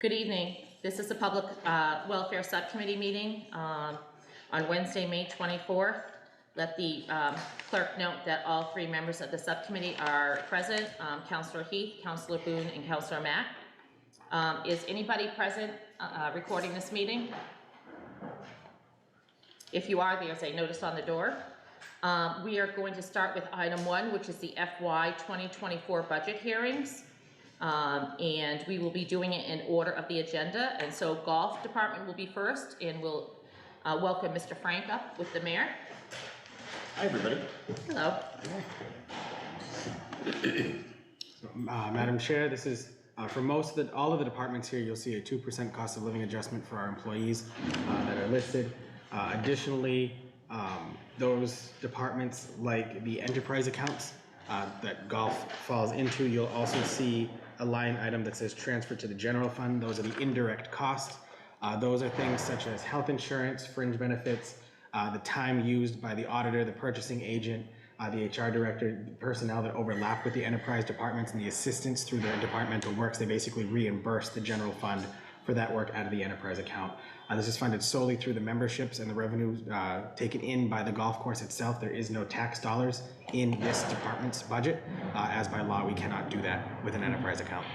Good evening. This is the Public Welfare Subcommittee meeting on Wednesday, May 24th. Let the clerk note that all three members of the subcommittee are present, Councillor Heath, Councillor Boone, and Councillor Mack. Is anybody present recording this meeting? If you are, there's a notice on the door. We are going to start with item 1, which is the FY 2024 budget hearings. And we will be doing it in order of the agenda. And so golf department will be first, and we'll welcome Mr. Frank up with the mayor. Hi, everybody. Hello. Madam Chair, this is for all of the departments here. You'll see a 2% cost of living adjustment for our employees that are listed. Additionally, those departments like the enterprise accounts that golf falls into, you'll also see a line item that says transfer to the general fund. Those are the indirect costs. Those are things such as health insurance, fringe benefits, the time used by the auditor, the purchasing agent, the HR director, the personnel that overlap with the enterprise departments, and the assistants through their departmental works. They basically reimburse the general fund for that work out of the enterprise account. This is funded solely through the memberships and the revenue taken in by the golf course itself. There is no tax dollars in this department's budget. As by law, we cannot do that with an enterprise account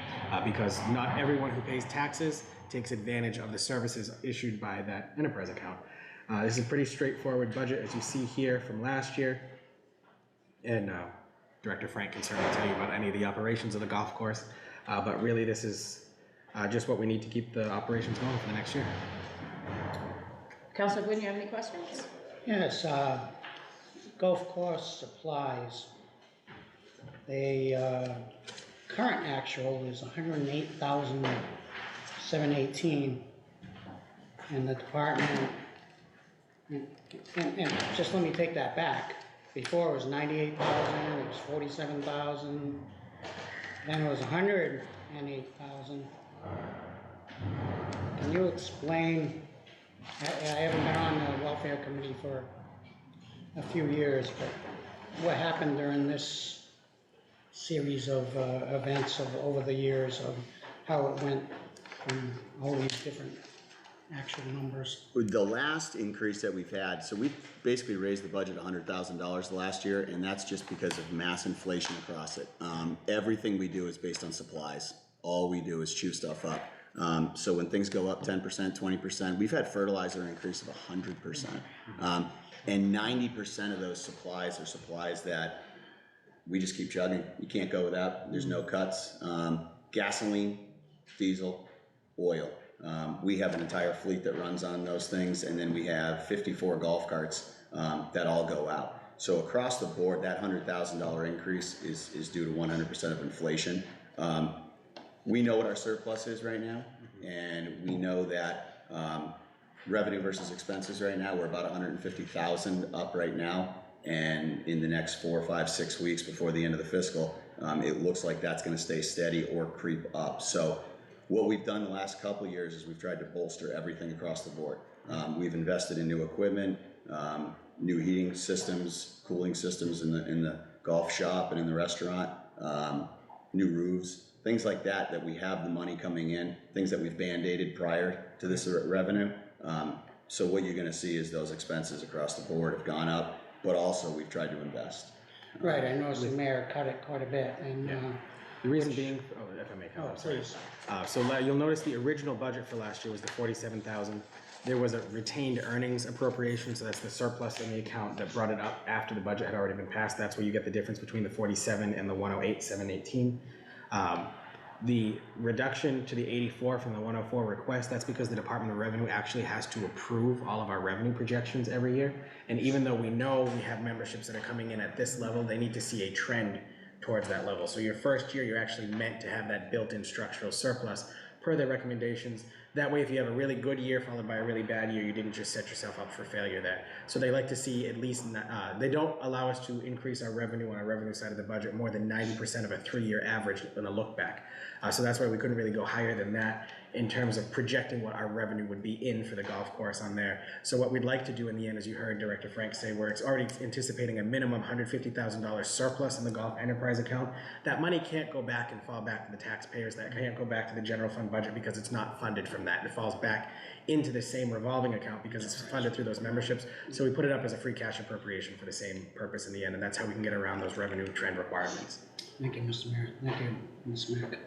because not everyone who pays taxes takes advantage of the services issued by that enterprise account. This is a pretty straightforward budget, as you see here from last year. And Director Frank can certainly tell you about any of the operations of the golf course. But really, this is just what we need to keep the operations going for the next year. Councillor Boone, you have any questions? Yes, golf course supplies. The current actual is $108,718, and the department. And just let me take that back. Before it was $98,000, it was $47,000, then it was $108,000. Can you explain? I haven't been on the welfare committee for a few years, but what happened during this series of events over the years of how it went from all these different actual numbers? The last increase that we've had, so we've basically raised the budget $100,000 last year, and that's just because of mass inflation across it. Everything we do is based on supplies. All we do is chew stuff up. So when things go up 10%, 20%, we've had fertilizer increase of 100%. And 90% of those supplies are supplies that we just keep chugging. You can't go without. There's no cuts. Gasoline, diesel, oil. We have an entire fleet that runs on those things, and then we have 54 golf carts that all go out. So across the board, that $100,000 increase is due to 100% of inflation. We know what our surplus is right now, and we know that revenue versus expenses right now, we're about 150,000 up right now, and in the next 4, 5, 6 weeks before the end of the fiscal, it looks like that's going to stay steady or creep up. So what we've done the last couple of years is we've tried to bolster everything across the board. We've invested in new equipment, new heating systems, cooling systems in the golf shop and in the restaurant, new roofs, things like that we have the money coming in, things that we've band-aided prior to this revenue. So what you're going to see is those expenses across the board have gone up, but also we've tried to invest. Right, I noticed the mayor cut it quite a bit. And The reason being, if I may comment, please. So you'll notice the original budget for last year was the $47,000. There was a retained earnings appropriation, so that's the surplus in the account that brought it up after the budget had already been passed. That's where you get the difference between the 47 and the 108,718. The reduction to the 84 from the 104 request, that's because the Department of Revenue actually has to approve all of our revenue projections every year. And even though we know we have memberships that are coming in at this level, they need to see a trend towards that level. So your first year, you're actually meant to have that built-in structural surplus per their recommendations. That way, if you have a really good year followed by a really bad year, you didn't just set yourself up for failure there. So they like to see at least, they don't allow us to increase our revenue on our revenue side of the budget more than 90% of a 3-year average in a look back. So that's why we couldn't really go higher than that in terms of projecting what our revenue would be in for the golf course on there. So what we'd like to do in the end, as you heard Director Frank say, where it's already anticipating a minimum $150,000 surplus in the golf enterprise account, that money can't go back and fall back to the taxpayers. That can't go back to the general fund budget because it's not funded from that. It falls back into the same revolving account because it's funded through those memberships. So we put it up as a free cash appropriation for the same purpose in the end, and that's how we can get around those revenue trend requirements. Thank you, Mr. Mayor. Thank you, Ms. Mack.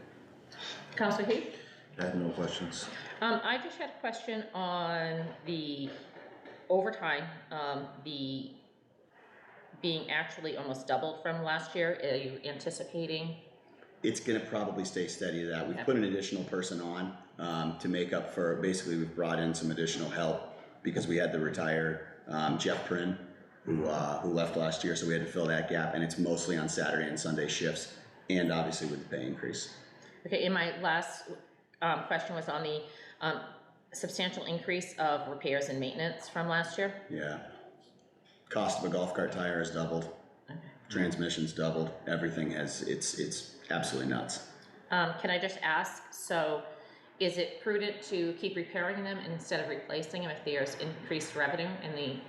Councilor Heath? I have no questions. I just had a question on the overtime, the being actually almost doubled from last year. Are you anticipating? It's gonna probably stay steady to that. We've put an additional person on, to make up for, basically, we've brought in some additional help because we had the retired, Jeff Prin, who left last year, so we had to fill that gap, and it's mostly on Saturday and Sunday shifts, and obviously with the pay increase. Okay, and my last question was on the substantial increase of repairs and maintenance from last year. Yeah. Cost of a golf cart tire has doubled. Okay. Transmission's doubled. Everything has, it's absolutely nuts. Can I just ask, so is it prudent to keep repairing them instead of replacing them if there's increased revenue in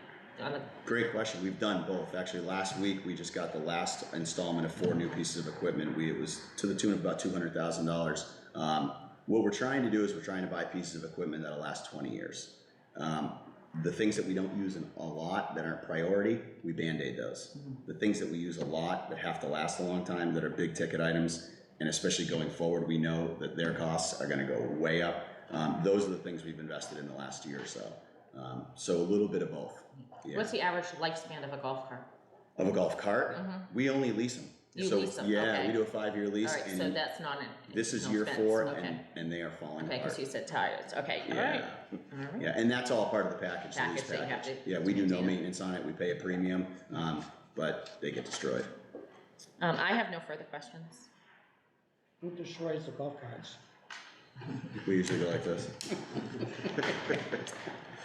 on the? Great question. We've done both. Actually, last week, we just got the last installment of 4 new pieces of equipment. It was to the tune of about $200,000. What we're trying to do is we're trying to buy pieces of equipment that'll last 20 years. The things that we don't use a lot, that aren't priority, we Band-Aid those. The things that we use a lot, that have to last a long time, that are big ticket items, and especially going forward, we know that their costs are gonna go way up. Those are the things we've invested in the last year or so. So a little bit of both. Yeah. What's the average lifespan of a golf cart? Of a golf cart, we only lease them. You So, lease them, yeah, okay. we do a 5-year lease, All right, so and that's not an. this is no year expense. 4, Okay. and they are falling Okay, apart. because you said tires, okay, all Yeah. right. All right. Yeah, and that's all part of the package, the lease Package that you have package. to Yeah, we do no maintain. maintenance on it, we pay a premium, but they get destroyed. I have no further questions. Who destroys the golf carts? We usually go like this.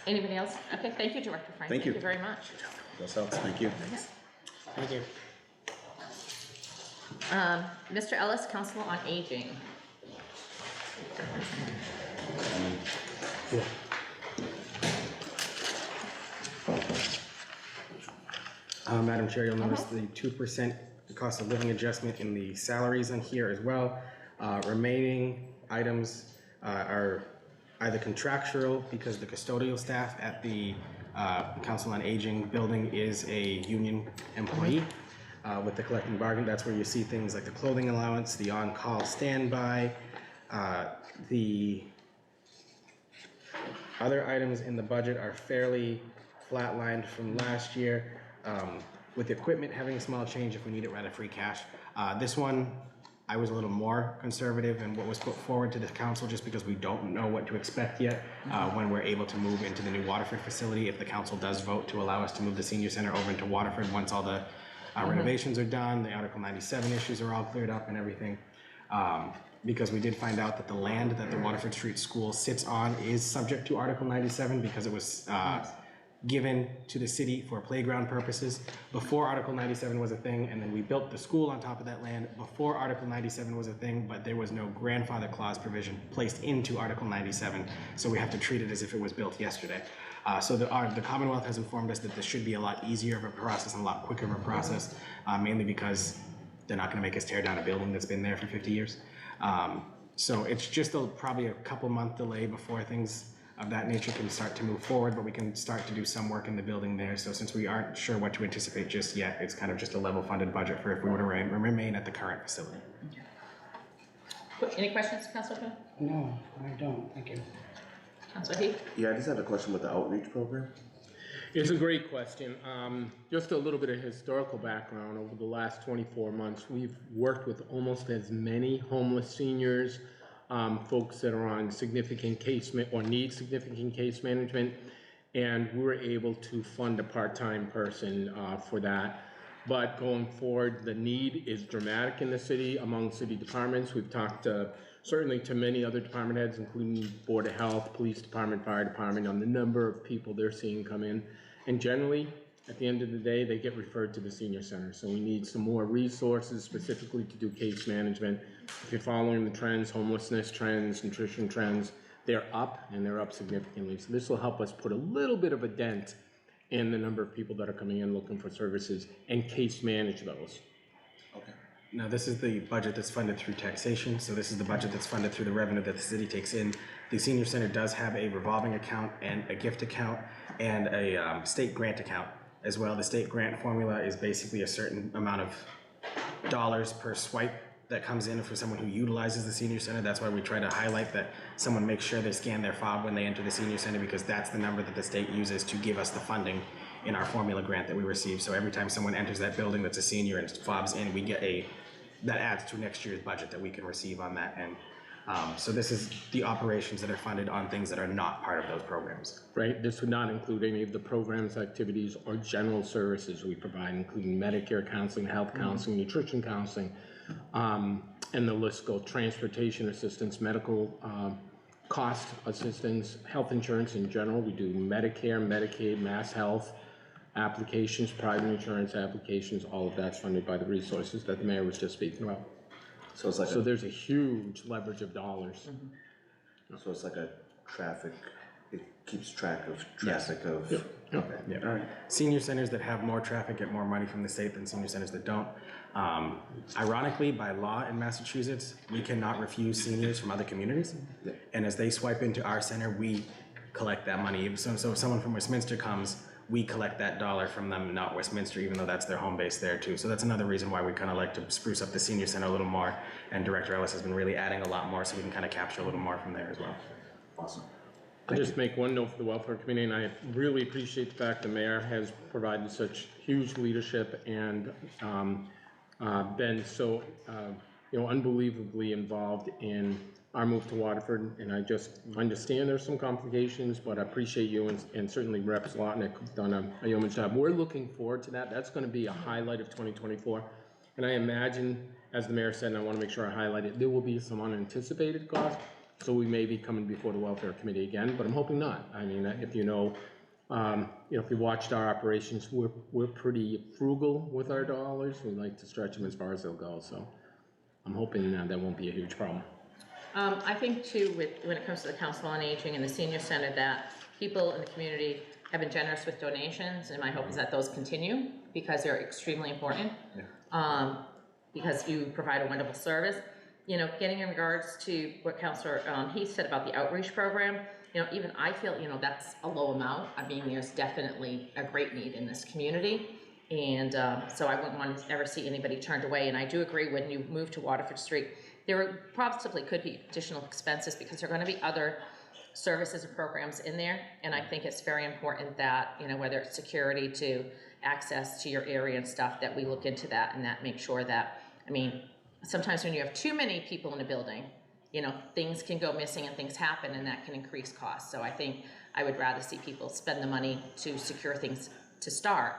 Anybody else? Okay, thank you, Director Frank. Thank you. Thank you very much. That helps, thank you. Thank you. Mr. Ellis, Council on Aging. Madam Chair, you'll notice the 2% cost of living adjustment in the salaries on here as well. Remaining items are either contractual because the custodial staff at the Council on Aging building is a union employee with the collective bargain. That's where you see things like the clothing allowance, the on-call standby, the other items in the budget are fairly flatlined from last year. With the equipment having a small change, if we need it, rather free cash. This one, I was a little more conservative in what was put forward to the council just because we don't know what to expect yet when we're able to move into the new Waterford facility. If the council does vote to allow us to move the senior center over into Waterford once all the renovations are done, the Article 97 issues are all cleared up and everything. Because we did find out that the land that the Waterford Street School sits on is subject to Article 97 because it was given to the city for playground purposes before Article 97 was a thing, and then we built the school on top of that land before Article 97 was a thing, but there was no grandfather clause provision placed into Article 97, so we have to treat it as if it was built yesterday. So the Commonwealth has informed us that this should be a lot easier of a process and a lot quicker of a process, mainly because they're not going to make us tear down a building that's been there for 50 years. So it's just probably a couple month delay before things of that nature can start to move forward, but we can start to do some work in the building there. So since we aren't sure what to anticipate just yet, it's kind of just a level funded budget for if we were to remain at the current facility. Any questions, Councilor Coon? No, I don't. Thank you. Councilor Heath? Yeah, I just had a question with the outreach program. It's a great question. Just a little bit of historical background. Over the last 24 months, we've worked with almost as many homeless seniors, folks that are on significant or need significant case management, and we were able to fund a part-time person for that. But going forward, the need is dramatic in the city among city departments. We've talked to certainly to many other department heads, including Board of Health, Police Department, Fire Department, on the number of people they're seeing come in. And generally, at the end of the day, they get referred to the senior center. So we need some more resources specifically to do case management. If you're following the trends, homelessness trends, nutrition trends, they're up, and they're up significantly. So this will help us put a little bit of a dent in the number of people that are coming in looking for services and case manage those. Okay. Now, this is the budget that's funded through taxation, so this is the budget that's funded through the revenue that the city takes in. The senior center does have a revolving account and a gift account and a state grant account as well. The state grant formula is basically a certain amount of dollars per swipe that comes in for someone who utilizes the senior center. That's why we try to highlight that someone makes sure they scan their fob when they enter the senior center, because that's the number that the state uses to give us the funding in our formula grant that we receive. So every time someone enters that building that's a senior and fobs in, we get that adds to next year's budget that we can receive on that end. So this is the operations that are funded on things that are not part of those programs. Right, this would not include any of the programs, activities, or general services we provide, including Medicare counseling, health counseling, nutrition counseling, and the list goes, transportation assistance, medical cost assistance, health insurance in general. We do Medicare, Medicaid, Mass Health applications, private insurance applications, all of that's funded by the resources that the mayor was just speaking about. So it's like So there's a huge leverage of dollars. so it's like a traffic, it keeps track of traffic of. Yep. Okay, Yeah. all right. Senior centers that have more traffic get more money from the state than senior centers that don't. Ironically, by law in Massachusetts, we cannot refuse seniors from other communities. Yeah. And as they swipe into our center, we collect that money. So if someone from Westminster comes, we collect that dollar from them, not Westminster, even though that's their home base there too. So that's another reason why we kind of like to spruce up the senior center a little more. And Director Ellis has been really adding a lot more, so we can kind of capture a little more from there as well. Awesome. I'll just make one note for the welfare committee, and I really appreciate the fact the mayor has provided such huge leadership and been so unbelievably involved in our move to Waterford. And I just understand there's some complications, but I appreciate you and certainly Rep. Zlotnick have done a yeoman's job. We're looking forward to that. That's going to be a highlight of 2024. And I imagine, as the mayor said, and I want to make sure I highlight it, there will be some unanticipated costs. So we may be coming before the welfare committee again, but I'm hoping not. I mean, if if you watched our operations, we're pretty frugal with our dollars. We like to stretch them as far as they'll go. So I'm hoping that won't be a huge problem. I think too, when it comes to the Council on Aging and the Senior Center, that people in the community have been generous with donations, and my hope is that those continue, because they're extremely important. Because you provide a wonderful service. Getting in regards to what Councilor Heath said about the outreach program, even I feel, that's a low amount. I mean, there's definitely a great need in this community. And so I wouldn't want to ever see anybody turned away. And I do agree, when you move to Waterford Street, there possibly could be additional expenses, because there are going to be other services and programs in there. And I think it's very important that, whether it's security to access to your area and stuff, that we look into that and that make sure that, sometimes when you have too many people in a building, things can go missing and things happen, and that can increase costs. So I think I would rather see people spend the money to secure things to start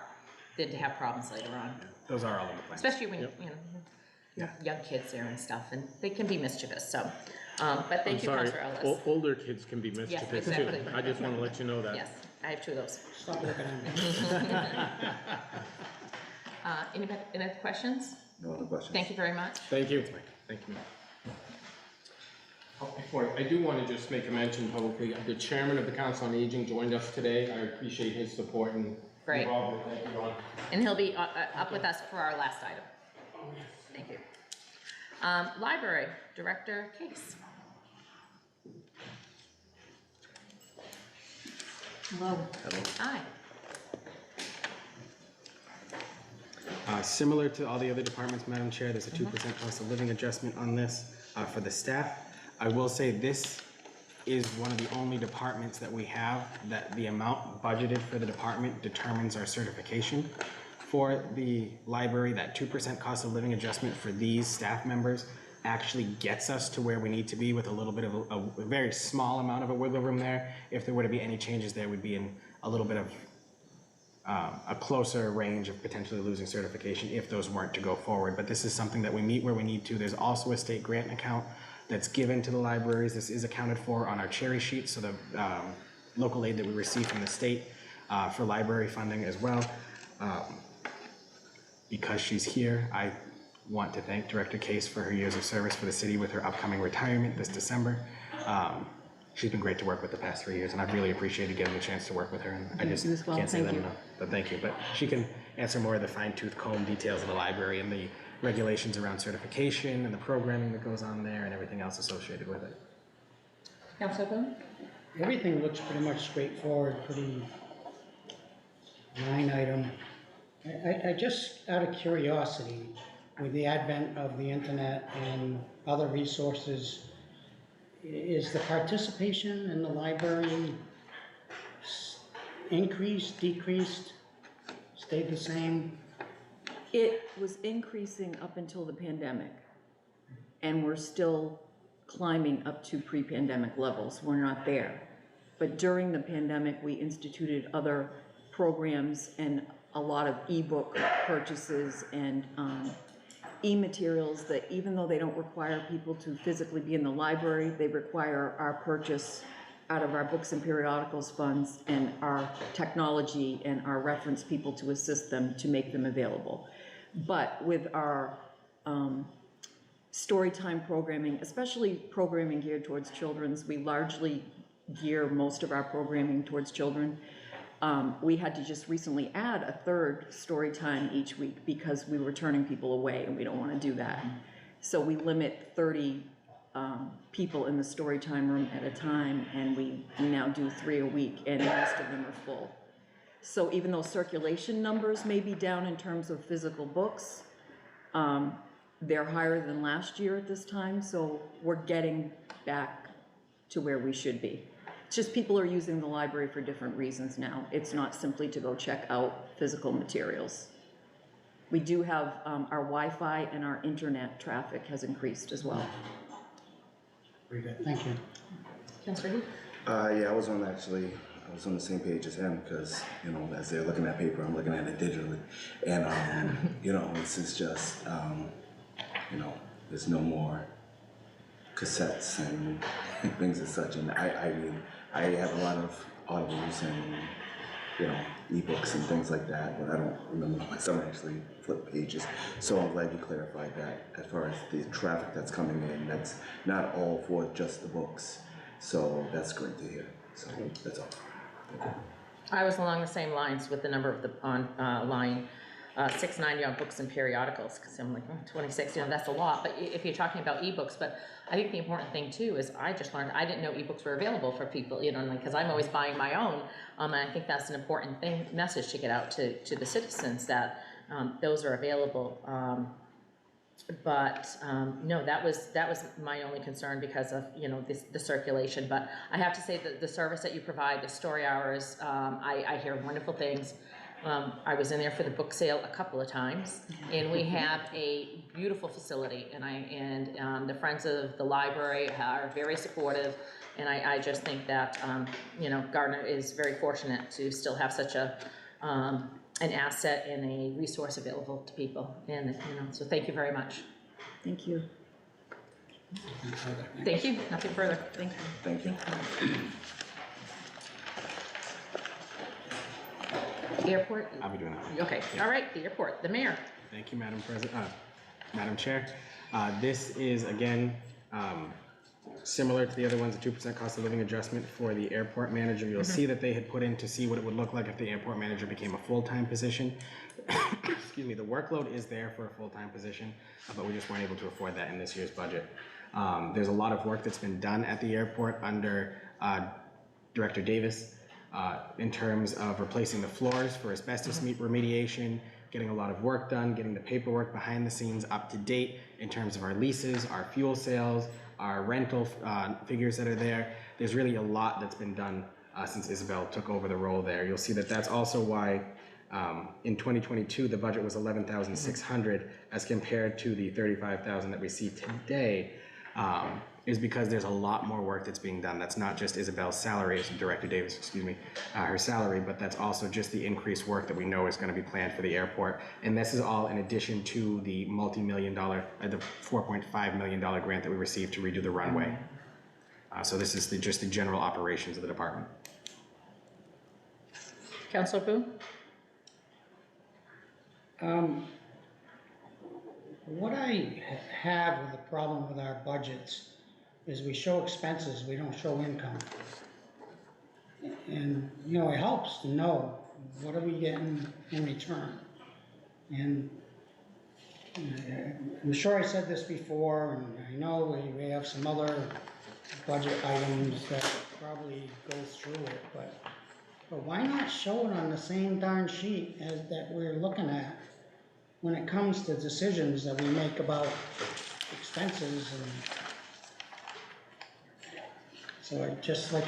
than to have problems later on. Those are all in the plan. Especially when, young kids there and stuff, and they can be mischievous, so. But thank you, Councilor Ellis. Older kids can be mischievous too. exactly. I just want to let you know that. Yes, I have 2 of those. Stop looking at me. Any other questions? No other questions? Thank you very much. Thank you. Thank you. I do want to just make a mention publicly. The chairman of the Council on Aging joined us today. I appreciate his support and Great. involvement. Thank you, Ron. And he'll be up with us for our last item. Thank you. Library Director Case. Hello. Hi. Similar to all the other departments, Madam Chair, there's a 2% cost of living adjustment on this for the staff. I will say this is one of the only departments that we have that the amount budgeted for the department determines our certification. For the library, that 2% cost of living adjustment for these staff members actually gets us to where we need to be, with a little bit of a very small amount of a wiggle room there. If there were to be any changes there, we'd be in a little bit of a closer range of potentially losing certification if those weren't to go forward. But this is something that we meet where we need to. There's also a state grant account that's given to the libraries. This is accounted for on our cherry sheet, so the local aid that we receive from the state for library funding as well. Because she's here, I want to thank Director Case for her years of service for the city with her upcoming retirement this December. She's been great to work with the past 3 years, and I've really appreciated getting the chance to work with her, and I just You as well. can't say Thank that you. enough. But thank you. But she can answer more of the fine-tooth comb details of the library and the regulations around certification and the programming that goes on there and everything else associated with it. Councilor Boone? Everything looks pretty much straightforward, pretty line item. I just, out of curiosity, with the advent of the internet and other resources, is the participation in the library increased, decreased, stayed the same? It was increasing up until the pandemic, and we're still climbing up to pre-pandemic levels. We're not there. But during the pandemic, we instituted other programs and a lot of ebook purchases and e-materials that, even though they don't require people to physically be in the library, they require our purchase out of our books and periodicals funds and our technology and our reference people to assist them to make them available. But with our storytime programming, especially programming geared towards children's, we largely gear most of our programming towards children. We had to just recently add a third story time each week because we were turning people away, and we don't want to do that. So we limit 30 people in the story time room at a time, and we now do 3 a week, and most of them are full. So even though circulation numbers may be down in terms of physical books, they're higher than last year at this time, so we're getting back to where we should be. It's just people are using the library for different reasons now. It's not simply to go check out physical materials. We do have our Wi-Fi and our internet traffic has increased as well. Very good, thank you. Councilor Heath? Yeah, I was on the same page as him, because, you know, as they're looking at paper, I'm looking at it digitally. And, you know, this is just, you know, there's no more cassettes and things as such. And I mean, I have a lot of audibles and, you know, ebooks and things like that, but I don't remember when someone actually flipped pages. So I'm glad you clarified that as far as the traffic that's coming in. That's not all for just the books. So that's great to hear. So that's all. Okay. I was along the same lines with the number of the, on line 690 on books and periodicals, because I'm like, 26, you know, that's a lot, but if you're talking about ebooks, but I think the important thing too is I just learned, I didn't know ebooks were available for people, you know, like, because I'm always buying my own, and I think that's an important thing, message to get out to the citizens, that those are available. No, that was my only concern because of, you know, the circulation. But I have to say that the service that you provide, the story hours, I hear wonderful things. I was in there for the book sale a couple of times, and we have a beautiful facility, and the Friends of the Library are very supportive, and I just think that, you know, Gardner is very fortunate to still have such an asset and a resource available to people, and, you know, so thank you very much. Thank you. Thank you, nothing further. Thank you. Thank you. Airport, I'll be doing that. okay, all right, the airport, the mayor. Thank you, Madam President, Madam Chair. This is, again, similar to the other ones, a 2% cost of living adjustment for the airport manager. You'll see that they had put in to see what it would look like if the airport manager became a full-time position. Excuse me, the workload is there for a full-time position, but we just weren't able to afford that in this year's budget. There's a lot of work that's been done at the airport under Director Davis in terms of replacing the floors for asbestos remediation, getting a lot of work done, getting the paperwork behind the scenes up to date in terms of our leases, our fuel sales, our rental figures that are there. There's really a lot that's been done since Isabel took over the role there. You'll see that that's also why in 2022 the budget was $11,600 as compared to the $35,000 that we see today. is because there's a lot more work that's being done. That's not just Isabel's salary, as Director Davis, excuse me, her salary, but that's also just the increased work that we know is going to be planned for the airport. And this is all in addition to the multi-million dollar, the $4.5 million grant that we received to redo the runway. So this is just the general operations of the department. Councilor Boone? What I have with the problem with our budgets is we show expenses, we don't show income. And, you know, it helps to know what are we getting in return. And I'm sure I said this before, and I know we have some other budget items that probably go through it, but why not show it on the same darn sheet as that we're looking at when it comes to decisions that we make about expenses? And so I'd just like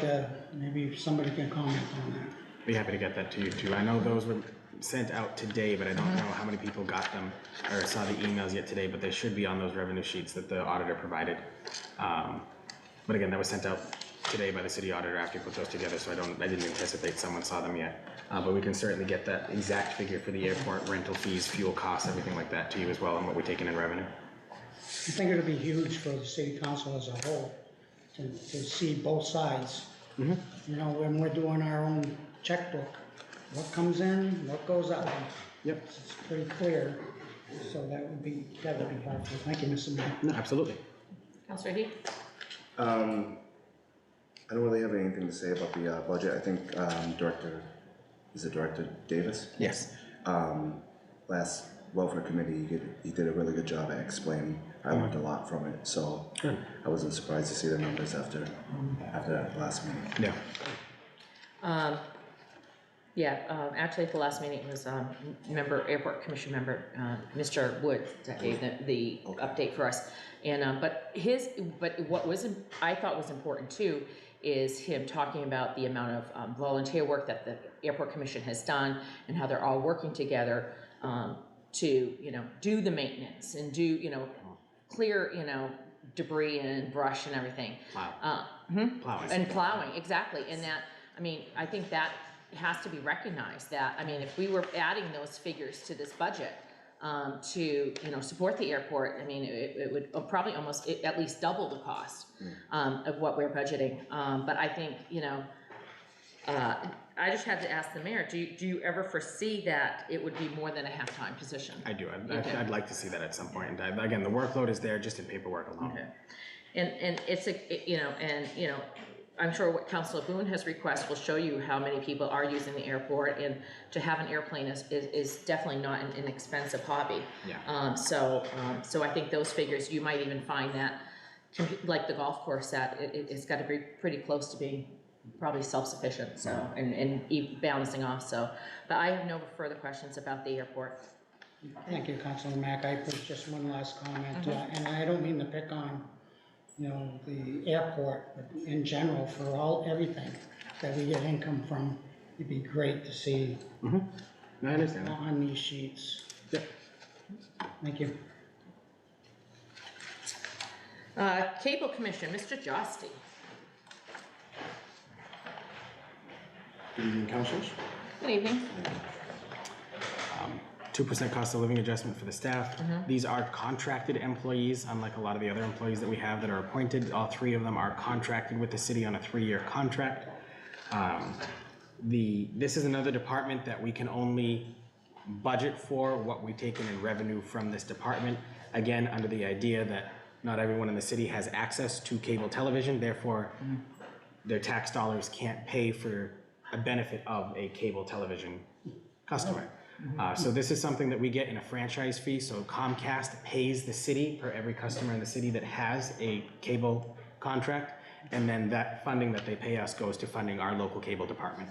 maybe somebody can comment on that. Be happy to get that to you too. I know those were sent out today, but I don't know how many people got them or saw the emails yet today, but they should be on those revenue sheets that the auditor provided. But again, that was sent out today by the city auditor after he put those together, so I didn't anticipate someone saw them yet. But we can certainly get that exact figure for the airport, rental fees, fuel costs, everything like that to you as well, and what we're taking in revenue. I think it'll be huge for the city council as a whole to see both sides. You know, when we're doing our own checkbook, what comes in, what goes out. Yep. It's pretty clear, so that would be helpful. Thank you, Mr. Mayor. No, absolutely. Councilor Heath? I don't really have anything to say about the budget. I think Director Davis? Yes. Last welfare committee, he did a really good job at explaining. I learned a lot from it, so I wasn't surprised to see the numbers after that last meeting. Yeah. Actually, at the last meeting, it was Airport Commission member, Mr. Wood, that gave the update for us. And but what I thought was important too is him talking about the amount of volunteer work that the Airport Commission has done and how they're all working together to do the maintenance and do clear debris and brush and everything. Plowing. And plowing, exactly. And that, I mean, I think that has to be recognized. That, I mean, if we were adding those figures to this budget to support the airport, I mean, it would probably almost at least double the cost of what we're budgeting. But I think I just had to ask the mayor, do you ever foresee that it would be more than a half-time position? I do. I'd like to see that at some point. And again, the workload is there just in paperwork alone. Okay. And it's I'm sure what Councilor Boone has requested will show you how many people are using the airport, and to have an airplane is definitely not an inexpensive hobby. Yeah. So I think those figures, you might even find that, like the golf course, that it's got to be pretty close to being probably self-sufficient, so, and balancing off, so. But I have no further questions about the airport. Thank you, Councilor Mack. I put just one last comment, and I don't mean to pick on the airport, but in general, for everything that we get income from, it'd be great to see I understand. on these sheets. Yep. Thank you. Cable Commission, Mr. Josty. Good evening, councilors. Good evening. 2% cost of living adjustment for the staff. These are contracted employees, unlike a lot of the other employees that we have that are appointed. All three of them are contracted with the city on a 3-year contract. This is another department that we can only budget for what we take in revenue from this department. Again, under the idea that not everyone in the city has access to cable television, therefore their tax dollars can't pay for a benefit of a cable television customer. So this is something that we get in a franchise fee. So Comcast pays the city for every customer in the city that has a cable contract, and then that funding that they pay us goes to funding our local cable department.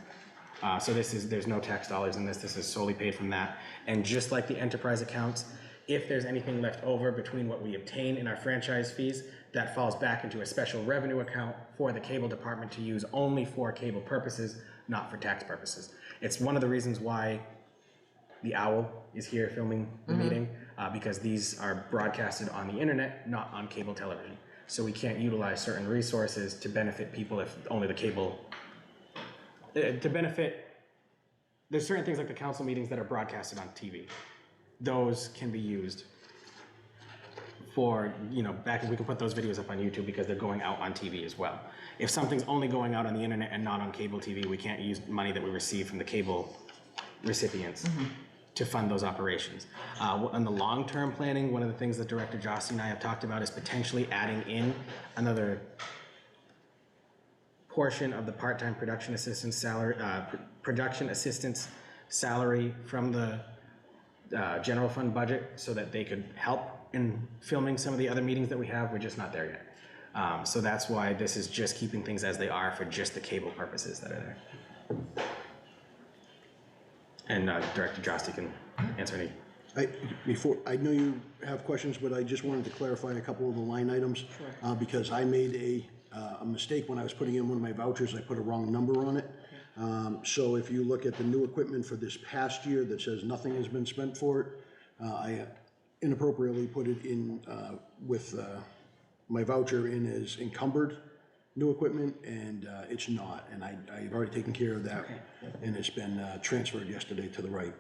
So there's no tax dollars in this. This is solely paid from that. And just like the enterprise accounts, if there's anything left over between what we obtain in our franchise fees, that falls back into a special revenue account for the cable department to use only for cable purposes, not for tax purposes. It's one of the reasons why the Owl is here filming the meeting, because these are broadcasted on the internet, not on cable television. so we can't utilize certain resources to benefit people if only the cable, to benefit, there's certain things like the council meetings that are broadcasted on TV. Those can be used for, you know, we can put those videos up on YouTube because they're going out on TV as well. If something's only going out on the internet and not on cable TV, we can't use money that we receive from the cable recipients to fund those operations. On the long-term planning, one of the things that Director Jossi and I have talked about is potentially adding in another portion of the part-time production assistance salary, from the general fund budget so that they could help in filming some of the other meetings that we have. We're just not there yet. So that's why this is just keeping things as they are for just the cable purposes that are there. And Director Jossi can answer any. I know you have questions, but I just wanted to clarify a couple of the line items. Sure. Because I made a mistake when I was putting in one of my vouchers. I put a wrong number on it. So if you look at the new equipment for this past year that says nothing has been spent for it, I inappropriately put it in with my voucher in as encumbered new equipment, and it's not. And I've already taken care of that, and it's been transferred yesterday to the right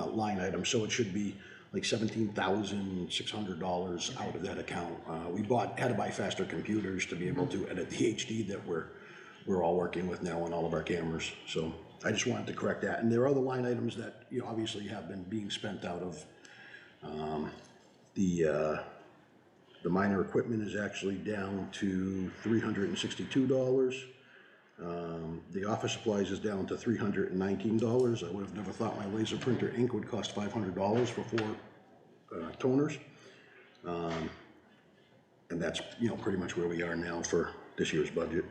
line item. So it should be like $17,600 out of that account. We had to buy faster computers to be able to edit the HD that we're all working with now on all of our cameras. So I just wanted to correct that. And there are other line items that, you know, obviously have been being spent out of. The minor equipment is actually down to $362. The office supplies is down to $319. I would have never thought my laser printer ink would cost $500 for 4 toners. And that's, you know, pretty much where we are now for this year's budget.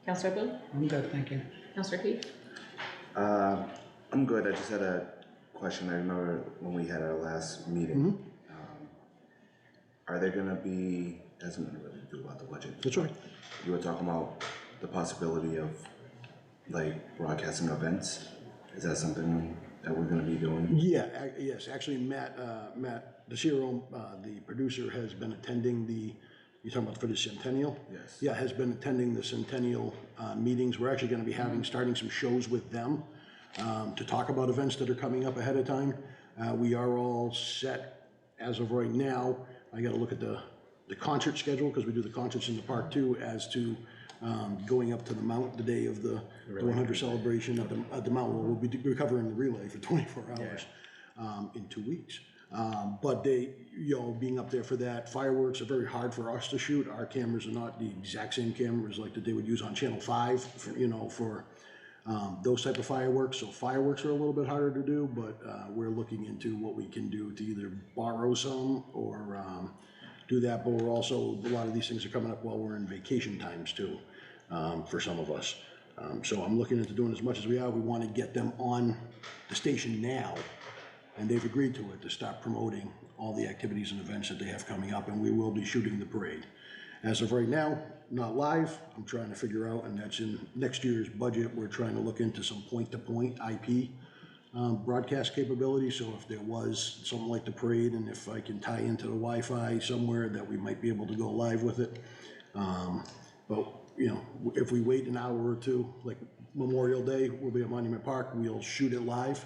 Councillor Booth? I'm good, thank you. Councillor Keith? I'm good. I just had a question. I remember when we had our last meeting. Are there gonna be, hasn't really to do about the budget. That's right. You were talking about the possibility of like broadcasting events. Is that something that we're gonna be doing? Yeah, yes, actually Matt DeCiro, the producer, has been attending you're talking about for the Centennial? Yes. Yeah, has been attending the Centennial meetings. We're actually gonna be starting some shows with them to talk about events that are coming up ahead of time. We are all set as of right now. I gotta look at the concert schedule, because we do the concerts in the park too, as to going up to the Mount the day of the 100 celebration at the Mount, where we'll be recovering the relay for 24 hours in 2 weeks. But they, you know, being up there for that, fireworks are very hard for us to shoot. Our cameras are not the exact same cameras like that they would use on Channel 5, for those type of fireworks. So fireworks are a little bit harder to do, but we're looking into what we can do to either borrow some or do that. But we're also, a lot of these things are coming up while we're in vacation times too, for some of us. So I'm looking into doing as much as we are. We want to get them on the station now, and they've agreed to it, to start promoting all the activities and events that they have coming up, and we will be shooting the parade. As of right now, not live. I'm trying to figure out, and that's in next year's budget, we're trying to look into some point-to-point IP broadcast capability. So if there was something like the parade, and if I can tie into the Wi-Fi somewhere, that we might be able to go live with it. But, you know, if we wait an hour or two, like Memorial Day, we'll be at Monument Park, we'll shoot it live,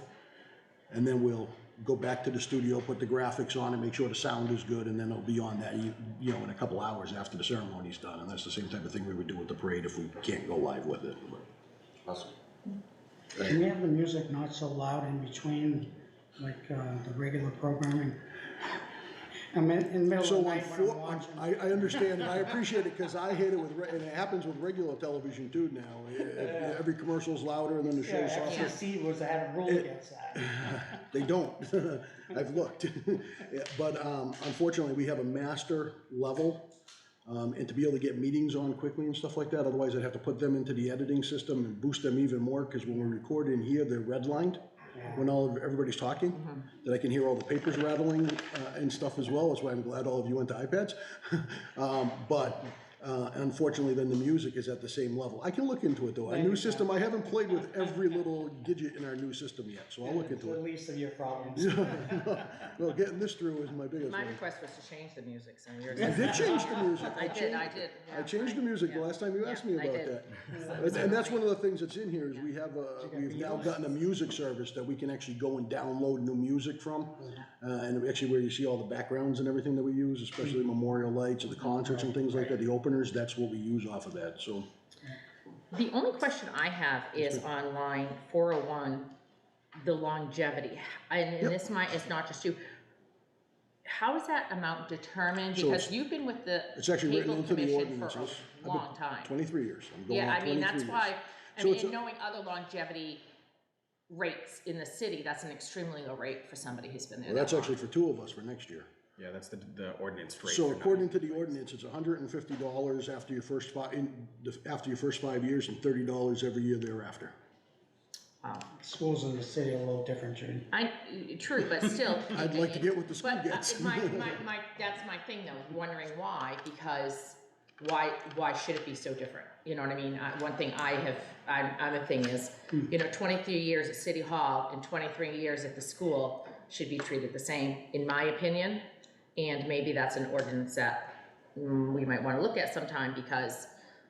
and then we'll go back to the studio, put the graphics on and make sure the sound is good, and then it'll be on that, you know, in a couple hours after the ceremony's done. And that's the same type of thing we would do with the parade if we can't go live with it. Awesome. Can we have the music not so loud in between, like the regular programming? I'm in the middle of the night when I'm watching. I understand, and I appreciate it, because I hate it and it happens with regular television too now. Every commercial's louder than the show's softer. FCC was had a rule against that. They don't. I've looked. Yeah, but unfortunately, we have a master level, and to be able to get meetings on quickly and stuff like that, otherwise I'd have to put them into the editing system and boost them even more, because when we record in here, they're redlined when everybody's talking, that I can hear all the papers rattling and stuff as well. That's why I'm glad all of you went to iPads. But Unfortunately, then the music is at the same level. I can look into it, though. Our new system, I haven't played with every little gadget in our new system yet, so I'll look It's into the it. least of your problems. Well, getting this through is my biggest My one. request was to change the music, so yours. I did change the music. I did. I yeah, changed the music the yeah. last time you asked me I about did. that. And that's one of the things that's in here is we've now gotten a music service that we can actually go and download new music from. And actually where you see all the backgrounds and everything that we use, especially memorial lights and the concerts and things like that, the openers, that's what we use off of that, so. The only question I have is on line 401, the longevity. And this might, it's not just you. How is that amount determined? So Because you've been with the It's actually written cable into the commission for ordinances. a long time. 23 years. I'm going Yeah, on I mean, 23 that's years. why, I So mean, it's and knowing other longevity rates in the city, that's an extremely low rate for somebody who's been there Well, that that's long. actually for two of us for next year. Yeah, that's the ordinance rate. So for according to the ordinance, it's $150 after your first after your first 5 years and $30 every year thereafter. Wow. Schools in the city are a little different, Judy. True, but still. I'd like to get what the school But, gets. that's my thing though, wondering why, because why should it be so different? You know what I mean? One thing I'm a thing is, 23 years at City Hall and 23 years at the school should be treated the same, in my opinion. And maybe that's an ordinance that we might want to look at sometime, because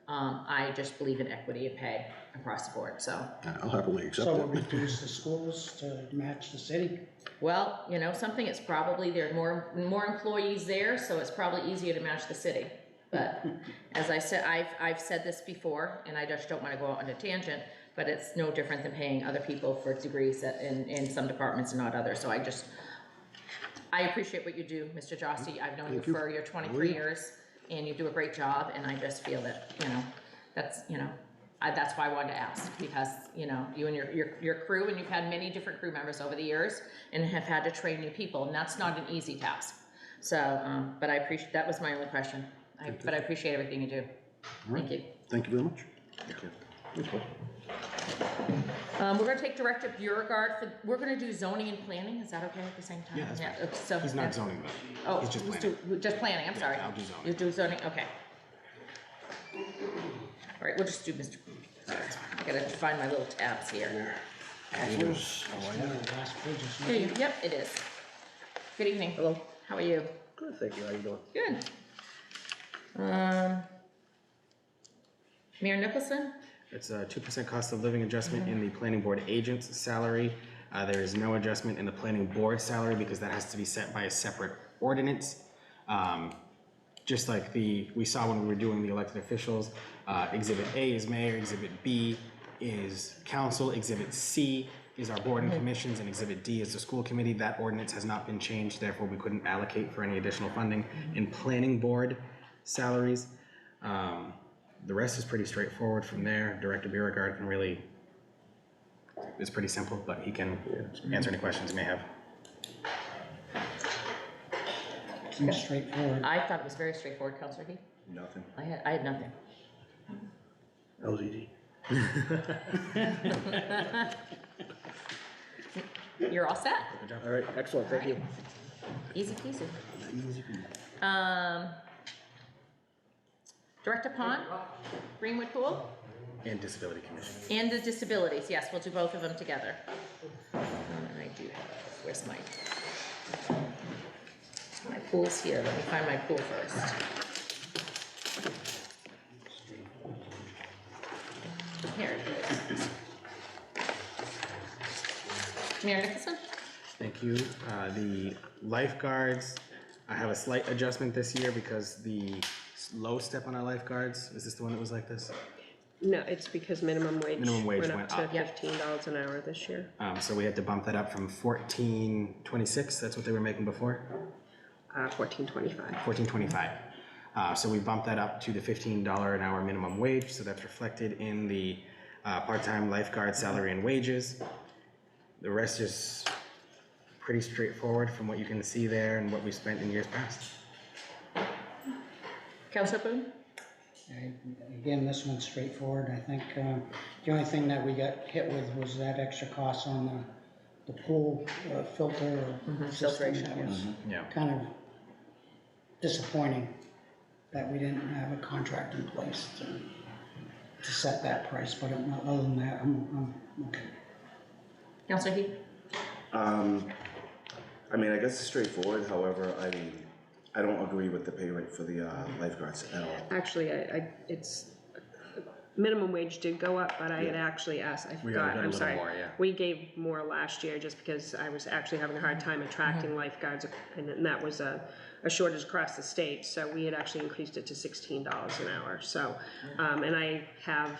I just believe in equity of pay across the board, so. I'll happily accept So we'll it. reduce the schools to match the city. Well, something, it's probably, there are more employees there, so it's probably easier to match the city. But as I said, I've said this before, and I just don't want to go out on a tangent, but it's no different than paying other people for degrees in some departments and not others. So I appreciate what you do, Mr. Jossi. I've known you Thank you. for your 23 years, and you do a great job, and I just feel that, that's why I wanted to ask, because, you and your crew, and you've had many different crew members over the years, and have had to train new people, and that's not an easy task. So, but I appreciate, that was my only question. But I appreciate everything you do. Thank you. Thank you very much. Thank you. We're gonna take Director Beauregard we're gonna do zoning and planning, is that okay at the same time? Yeah, that's fine. So. He's not zoning though. Oh, He's just let's planning. just planning, I'm sorry. I'll do zoning. You do zoning, okay. All right, we'll just do Mr. I gotta find my little tabs here. Offers. Last page is Here you- Yep, it is. Good evening. Hello. How are you? Good, thank you. How you doing? Good. Mayor Nicholson? It's a 2% cost of living adjustment in the planning board agent's salary. There is no adjustment in the planning board salary because that has to be set by a separate ordinance. Just like we saw when we were doing the elected officials, Exhibit A is mayor, Exhibit B is council, Exhibit C is our board and commissions, and Exhibit D is the school committee. That ordinance has not been changed, therefore we couldn't allocate for any additional funding in planning board salaries. The rest is pretty straightforward from there. Director Beauregard can really, it's pretty simple, but he can answer any questions you may have. Seems straightforward. I thought it was very straightforward, Counselor Heath. Nothing. I had nothing. That was easy. You're all set? All right, excellent, thank you. Easy peasy. Director Pond, Greenwood Pool, And Disability Commission. and the disabilities, yes, we'll do both of them together. And I do have, where's my pool's here, let me find my pool first. Here it is. Mayor Nicholson? Thank you. The lifeguards, I have a slight adjustment this year because the low step on our lifeguards, is this the one that was like this? No, it's because minimum wage Minimum wage went went up up. to $15 an hour this year. So we had to bump that up from $14.26, that's what they were making before? $14.25. $14.25. So we bumped that up to the $15 an hour minimum wage, so that's reflected in the part-time lifeguard salary and wages. The rest is pretty straightforward from what you can see there and what we spent in years past. Counselor Boone? Again, this one's straightforward. I think the only thing that we got hit with was that extra cost on the pool filter or system. Filtration, That was Yeah. kind of disappointing. that we didn't have a contract in place to set that price, but other than that, I'm okay. Counselor Heath? I mean, I guess it's straightforward, however, I don't agree with the pay rate for the lifeguards at all. Actually, it's, minimum wage did go up, but I had actually asked, I forgot, I'm sorry. We gave more last year just because I was actually having a hard time attracting lifeguards, and that was a shortage across the state, so we had actually increased it to $16 an hour, so, and I have,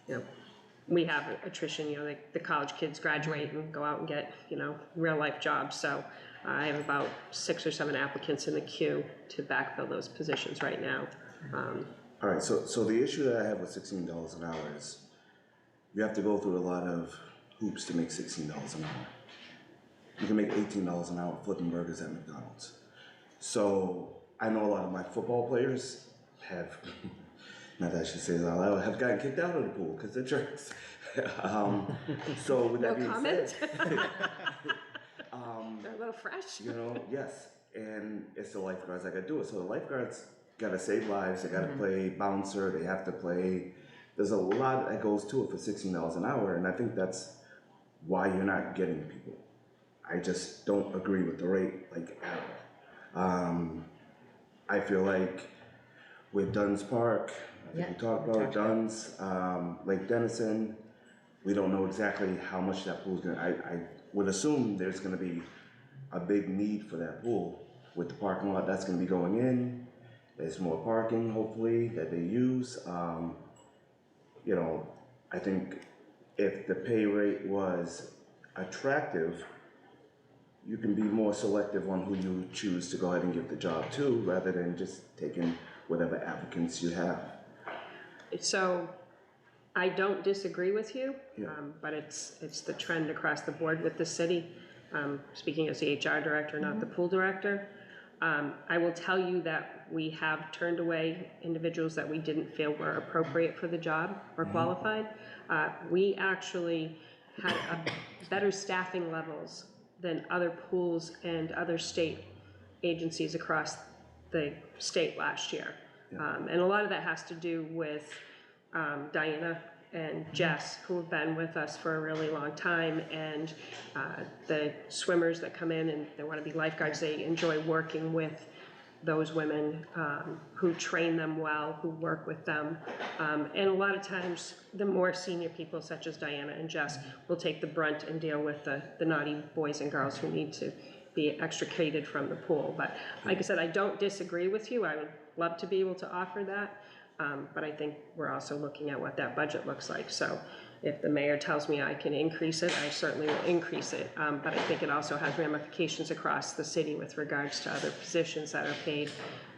you know, we have attrition, you know, the college kids graduate and go out and get, you know, real life jobs, so I have about 6 or 7 applicants in the queue to backfill those positions right now. All right, so the issue that I have with $16 an hour is you have to go through a lot of hoops to make $16 an hour. You can make $18 an hour flipping burgers at McDonald's. So I know a lot of my football players have, not that I should say that out loud, have gotten kicked out of the pool because they're jerks. So with that being said, They're a little fresh. you know, yes, and it's the lifeguards that gotta do it. So the lifeguards gotta save lives, they gotta play bouncer, they have to play, there's a lot that goes to it for $16 an hour, and I think that's why you're not getting people. I just don't agree with the rate, like, at all. I feel like with Dunn's Park, I think we talked about Dunn's, Lake Dennison, we don't know exactly how much that pool's gonna, I would assume there's gonna be a big need for that pool. With the parking lot that's gonna be going in, there's more parking, hopefully, that they use. You know, I think if the pay rate was attractive, you can be more selective on who you choose to go ahead and give the job to, rather than just taking whatever applicants you have. So I don't disagree with you, Yeah. but it's the trend across the board with the city. Speaking as the HR director, not the pool director, I will tell you that we have turned away individuals that we didn't feel were appropriate for the job or qualified. We actually had better staffing levels than other pools and other state agencies across the state last year. And a lot of that has to do with Diana and Jess, who have been with us for a really long time, and the swimmers that come in and they want to be lifeguards, they enjoy working with those women who train them well, who work with them. And a lot of times, the more senior people, such as Diana and Jess, will take the brunt and deal with the naughty boys and girls who need to be extricated from the pool. But like I said, I don't disagree with you. I would love to be able to offer that. But I think we're also looking at what that budget looks like. So if the mayor tells me I can increase it, I certainly will increase it. But I think it also has ramifications across the city with regards to other positions that are paid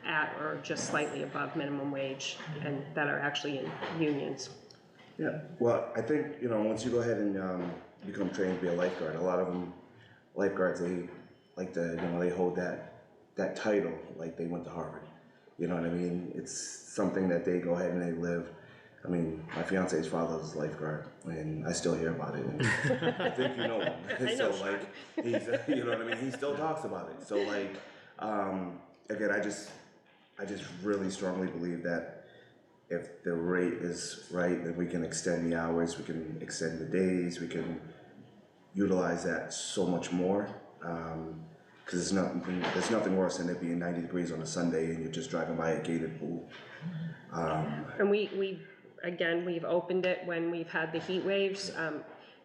at or just slightly above minimum wage and that are actually in unions. Yeah, well, I think, you know, once you go ahead and become trained to be a lifeguard, a lot of them, lifeguards, they like to, you know, they hold that title like they went to Harvard. You know what I mean? It's something that they go ahead and they live. I mean, my fiance's father was a lifeguard, and I still hear about it. And I think you know him. I know So like, he's, you know what I mean? He still talks about it. So like, again, I just really strongly believe that if the rate is right, then we can extend the hours, we can extend the days, we can utilize that so much more. Because there's nothing worse than it being 90 degrees on a Sunday and you're just driving by a gated pool. And we've opened it when we've had the heat waves.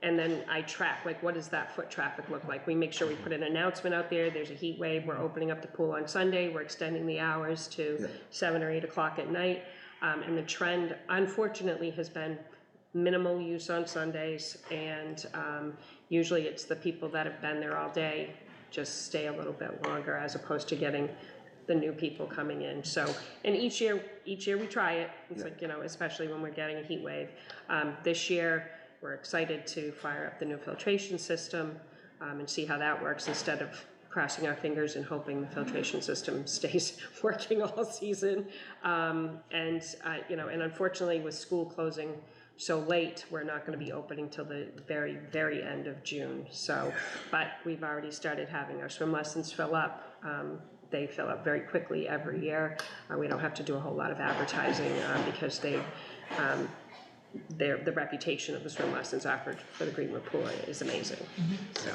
And then I track, like, what does that foot traffic look like? We make sure we put an announcement out there, there's a heat wave, we're opening up the pool on Sunday, we're extending the hours to 7 or 8 o'clock at night. And the trend, unfortunately, has been minimal use on Sundays, and usually it's the people that have been there all day just stay a little bit longer as opposed to getting the new people coming in. So, and each year we try it. It's like, you know, especially when we're getting a heat wave. This year, we're excited to fire up the new filtration system and see how that works instead of crossing our fingers and hoping the filtration system stays working all season. You know, and unfortunately with school closing so late, we're not going to be opening till the very, very end of June. So, but we've already started having our swim lessons fill up. they fill up very quickly every year. We don't have to do a whole lot of advertising because the reputation of the swim lessons offered for the Greenwood Pool is amazing. So.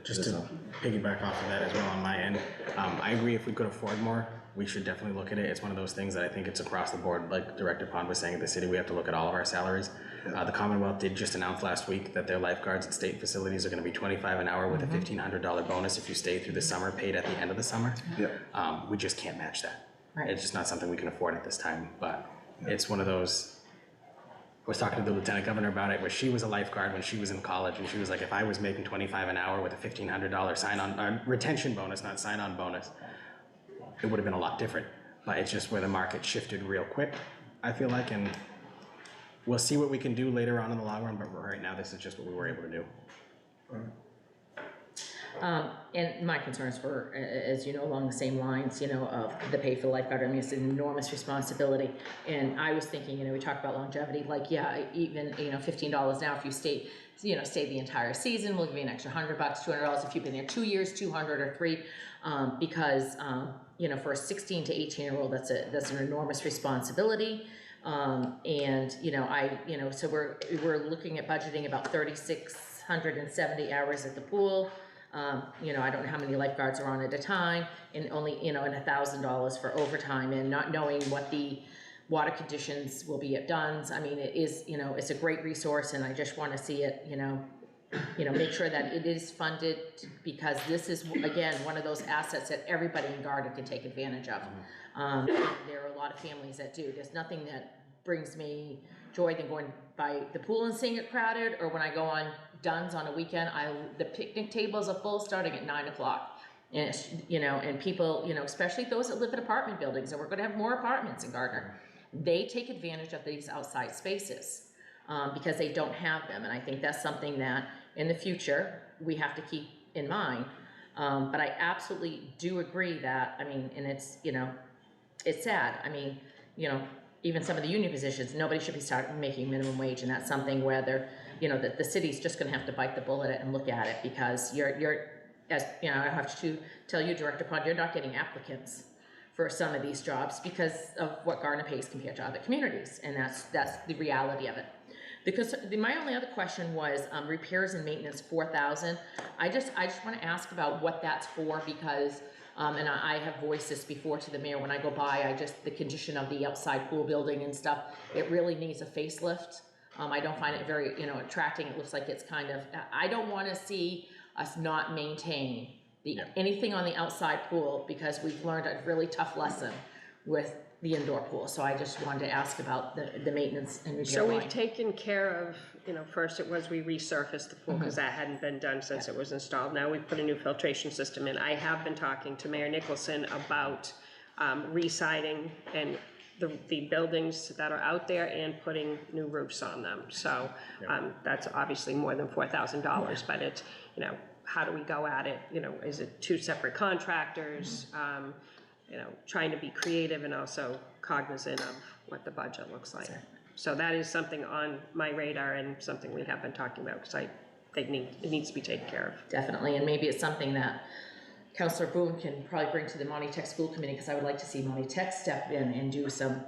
Just to piggyback off of that as well on my end, I agree if we could afford more, we should definitely look at it. It's one of those things that I think it's across the board, like Director Pond was saying, at the city, we have to look at all of our salaries. The Commonwealth did just announce last week that their lifeguards at state facilities are gonna be $25 an hour with a $1,500 bonus if you stay through the summer, paid at the end of the summer. We just can't match that. Right. It's just not something we can afford at this time, but it's one of those, I was talking to the lieutenant governor about it, where she was a lifeguard when she was in college, and she was like, if I was making $25 an hour with a $1,500 sign-on, retention bonus, not sign-on bonus, it would have been a lot different. But it's just where the market shifted real quick, I feel like, and we'll see what we can do later on in the long run, but right now, this is just what we were able to do. And my concerns were, as you know, along the same lines, you know, of the pay for the lifeguard. I mean, it's an enormous responsibility. And I was thinking, you know, we talk about longevity, like, yeah, even, you know, $15 now if you stay, you know, stay the entire season, we'll give you an extra $100, $200 if you've been there 2 years, 200 or 3, because, you know, for a 16 to 18-year-old, that's an enormous responsibility. And, you know, so we're looking at budgeting about 3,670 hours at the pool. You know, I don't know how many lifeguards are on at a time, and only, you know, and $1,000 for overtime, and not knowing what the water conditions will be at Dunn's. I mean, it is, you know, it's a great resource, and I just want to see it, you know, make sure that it is funded, because this is, again, one of those assets that everybody in Gardner can take advantage of. There are a lot of families that do. There's nothing that brings me joy than going by the pool and seeing it crowded, or when I go on Dunn's on a weekend, the picnic tables are full starting at 9 o'clock. And it's, you know, and people, you know, especially those that live in apartment buildings, and we're gonna have more apartments in Gardner, they take advantage of these outside spaces because they don't have them. And I think that's something that in the future we have to keep in mind. But I absolutely do agree that, I mean, and it's, you know, it's sad. I mean, you know, even some of the union positions, nobody should be making minimum wage, and that's something where they're, you know, that the city's just gonna have to bite the bullet and look at it, because you're, as, you know, I have to tell you, Director Pond, you're not getting applicants for some of these jobs because of what Gardner pays compared to other communities, and that's the reality of it. Because my only other question was repairs and maintenance, 4,000. I just want to ask about what that's for, because and I have voiced this before to the mayor when I go by. The condition of the outside pool building and stuff, it really needs a facelift. I don't find it very, you know, attracting. It looks like it's kind of, I don't want to see us not maintain anything on the outside pool, because we've learned a really tough lesson with the indoor pool. So I just wanted to ask about the maintenance and repair So line. we've taken care of, you know, first it was we resurfaced the pool because that hadn't been done since it was installed. Now we've put a new filtration system in. I have been talking to Mayor Nicholson about re-siding and the buildings that are out there and putting new roofs on them. So that's obviously more than $4,000, but it's, you know, how do we go at it? You know, is it 2 separate contractors? You know, trying to be creative and also cognizant of what the budget looks like. So that is something on my radar and something we have been talking about, because it needs to be taken care of. Definitely, and maybe it's something that Councilor Boone can probably bring to the Monty Tech School Committee, because I would like to see Monty Tech step in and do some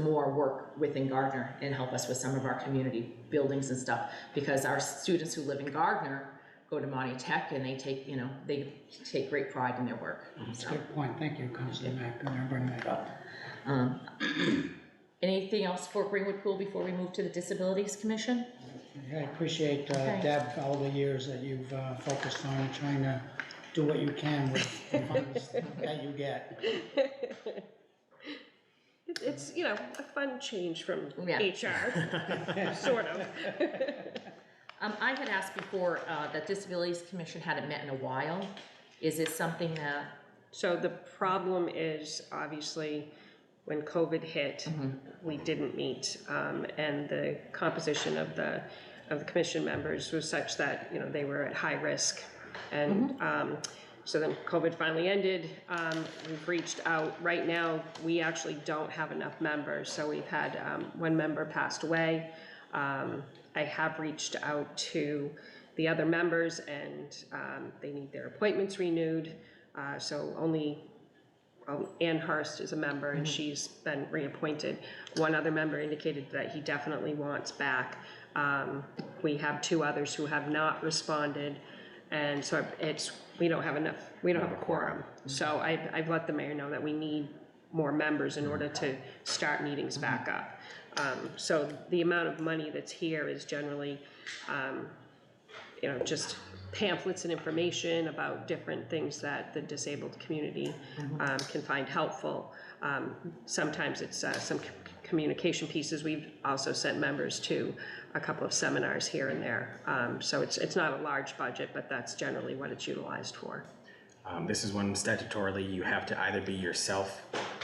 more work within Gardner and help us with some of our community buildings and stuff, because our students who live in Gardner go to Monty Tech, and they take, you know, they take great pride in their work. That's a good point. Thank you, Councilor Mack, for bringing that up. Anything else for Greenwood Pool before we move to the Disabilities Commission? Yeah, I appreciate, Deb, all the years that you've focused on trying to do what you can with the funds that you get. It's, you know, a fun change from HR, sort of. I had asked before that Disabilities Commission hadn't met in a while. Is it something that? So the problem is, obviously, when COVID hit, we didn't meet, and the composition of the commission members was such that, you know, they were at high risk, and so then COVID finally ended. We've reached out. Right now, we actually don't have enough members, so we've had one member passed away. I have reached out to the other members, and they need their appointments renewed. So only Ann Hurst is a member, and she's been reappointed. One other member indicated that he definitely wants back. We have 2 others who have not responded, and so we don't have a quorum. So I've let the mayor know that we need more members in order to start meetings back up. So the amount of money that's here is generally, just pamphlets and information about different things that the disabled community can find helpful. Sometimes it's some communication pieces. We've also sent members to a couple of seminars here and there. So it's not a large budget, but that's generally what it's utilized for. This is when statutorily you have to either be yourself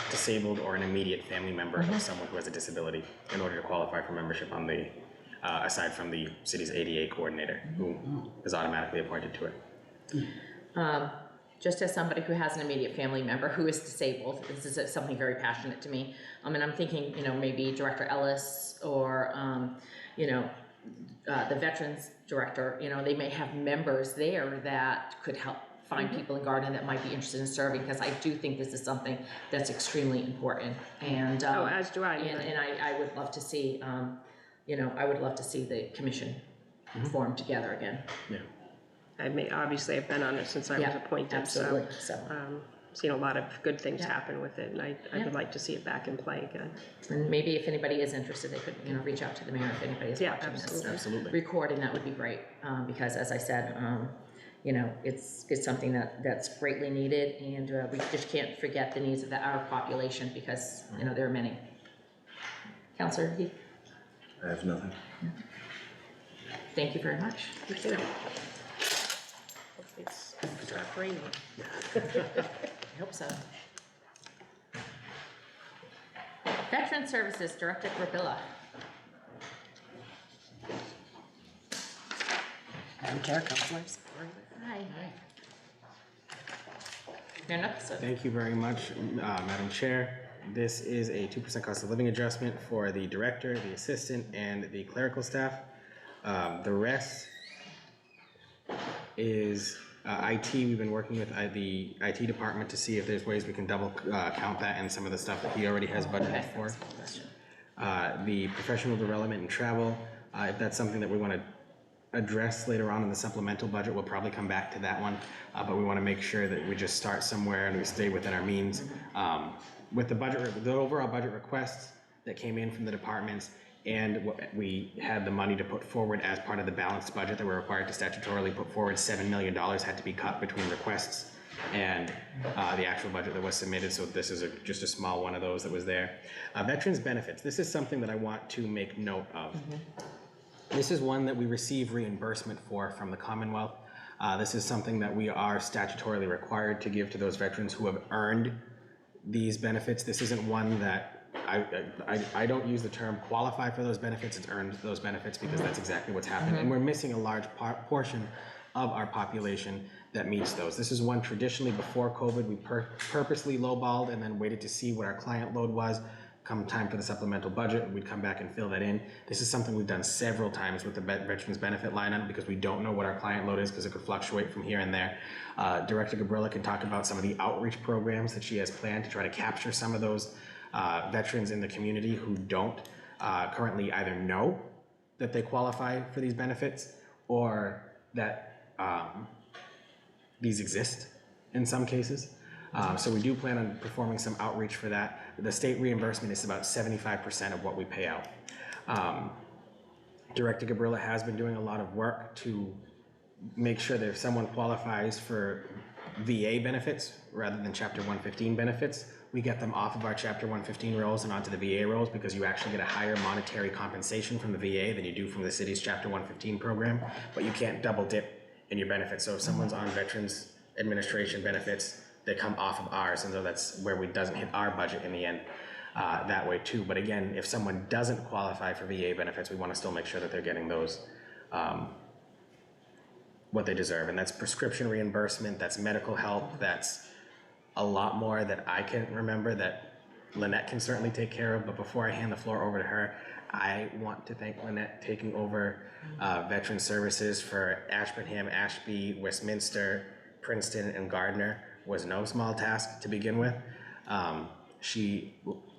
disabled or an immediate family member of someone who has a disability in order to qualify for membership on the, aside from the city's ADA coordinator, who is automatically appointed to it. Just as somebody who has an immediate family member who is disabled, this is something very passionate to me. And I'm thinking, maybe Director Ellis or, the Veterans Director, they may have members there that could help find people in Gardner that might be interested in serving, because I do think this is something that's extremely important. And As do I. And I would love to see, I would love to see the commission formed together again. Yeah. Obviously I've been on it since I was appointed, absolutely. so seen a lot of good things happen with it, and I would like to see it back in play again. And maybe if anybody is interested, they could, reach out to the mayor if anybody is watching this. Absolutely. Recording, that would be great, because as I said, it's something that's greatly needed, and we just can't forget the needs of our population, because, there are many. Councilor Heath? I have nothing. Thank you very much. Thank you. Hopefully it's not raining. I hope so. Veteran Services Director Grabilla. Madam Chair, councilors. Hi. Mayor Knuckleson. Thank you very much, Madam Chair. This is a 2% cost of living adjustment for the director, the assistant, and the clerical staff. The rest is IT. We've been working with the IT department to see if there's ways we can double count that and some of the stuff that he already has budgeted for. The professional development and travel, if that's something that we want to address later on in the supplemental budget, we'll probably come back to that one, but we want to make sure that we just start somewhere and we stay within our means. With the overall budget requests that came in from the departments, and what we had the money to put forward as part of the balanced budget that we're required to statutorily put forward, $7 million had to be cut between requests and the actual budget that was submitted, so this is just a small one of those that was there. Veterans benefits, this is something that I want to make note of. This is one that we receive reimbursement for from the Commonwealth. This is something that we are statutorily required to give to those veterans who have earned these benefits. This isn't one that I don't use the term qualify for those benefits, it's earned those benefits, because that's exactly what's happened. And we're missing a large portion of our population that meets those. This is one traditionally before COVID, we purposely lowballed and then waited to see what our client load was. Come time for the supplemental budget, we'd come back and fill that in. This is something we've done several times with the veterans benefit line item, because we don't know what our client load is, because it could fluctuate from here and there. Director Gabriella can talk about some of the outreach programs that she has planned to try to capture some of those veterans in the community who don't currently either know that they qualify for these benefits, or that these exist in some cases. So we do plan on performing some outreach for that. The state reimbursement is about 75% of what we pay out. Director Gabriella has been doing a lot of work to make sure that if someone qualifies for VA benefits rather than Chapter 115 benefits, we get them off of our Chapter 115 rolls and onto the VA rolls, because you actually get a higher monetary compensation from the VA than you do from the city's Chapter 115 program, but you can't double dip in your benefits. So if someone's on Veterans Administration benefits, they come off of ours, and so that's where we doesn't hit our budget in the end that way too. But again, if someone doesn't qualify for VA benefits, we want to still make sure that they're getting those what they deserve, and that's prescription reimbursement, that's medical help, that's a lot more that I can remember that Lynette can certainly take care of. But before I hand the floor over to her, I want to thank Lynette taking over Veteran Services for Ashburnham, Ashby, Westminster, Princeton, and Gardner. was no small task to begin with. She,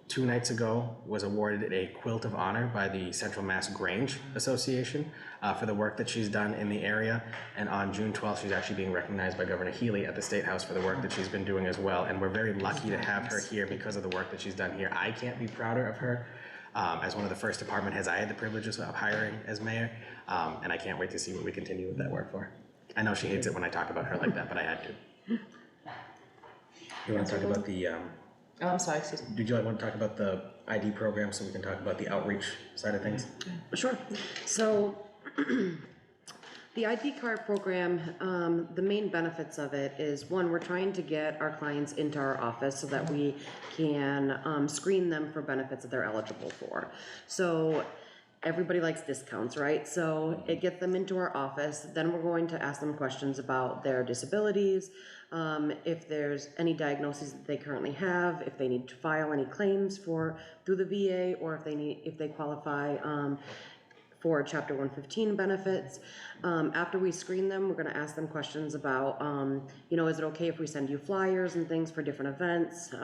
2 nights ago, was awarded a Quilt of Honor by the Central Mass Grange Association for the work that she's done in the area. And on June 12th, she's actually being recognized by Governor Healy at the State House for the work that she's been doing as well. And we're very lucky to have her here because of the work that she's done here. I can't be prouder of her. As one of the first department heads I had the privilege of hiring as mayor, and I can't wait to see what we continue with that work for. I know she hates it when I talk about her like that, but I had to. You want to talk about the, Oh, I'm sorry, excuse me. did you want to talk about the ID program so we can talk about the outreach side of things? Sure. So the ID card program, the main benefits of it is, one, we're trying to get our clients into our office so that we can screen them for benefits that they're eligible for. So everybody likes discounts, right? So it gets them into our office. Then we're going to ask them questions about their disabilities, if there's any diagnoses that they currently have, if they need to file any claims through the VA, or if they qualify for Chapter 115 benefits. After we screen them, we're gonna ask them questions about, is it okay if we send you flyers and things for different events?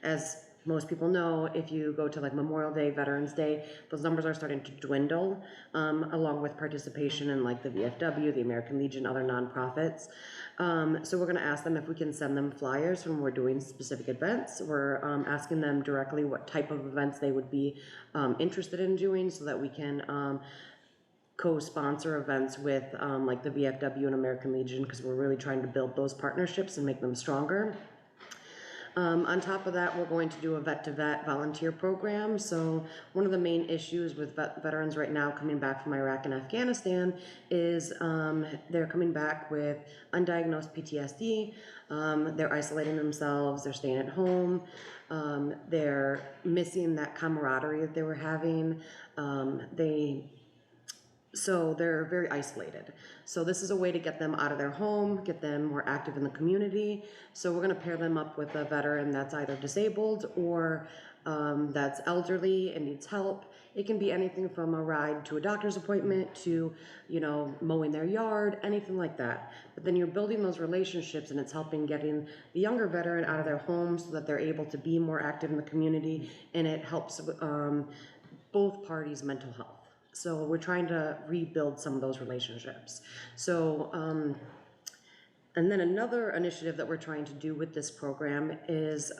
As most people know, if you go to like Memorial Day, Veterans Day, those numbers are starting to dwindle, along with participation in like the VFW, the American Legion, other nonprofits. So we're gonna ask them if we can send them flyers when we're doing specific events. We're asking them directly what type of events they would be interested in doing so that we can co-sponsor events with like the VFW and American Legion, because we're really trying to build those partnerships and make them stronger. On top of that, we're going to do a vet-to-vet volunteer program. So one of the main issues with veterans right now coming back from Iraq and Afghanistan is they're coming back with undiagnosed PTSD, they're isolating themselves, they're staying at home, they're missing that camaraderie that they were having, so they're very isolated. So this is a way to get them out of their home, get them more active in the community. So we're gonna pair them up with a veteran that's either disabled or that's elderly and needs help. It can be anything from a ride to a doctor's appointment to, mowing their yard, anything like that. But then you're building those relationships, and it's helping getting the younger veteran out of their home so that they're able to be more active in the community, and it helps both parties' mental health. So we're trying to rebuild some of those relationships. So, and then another initiative that we're trying to do with this program is,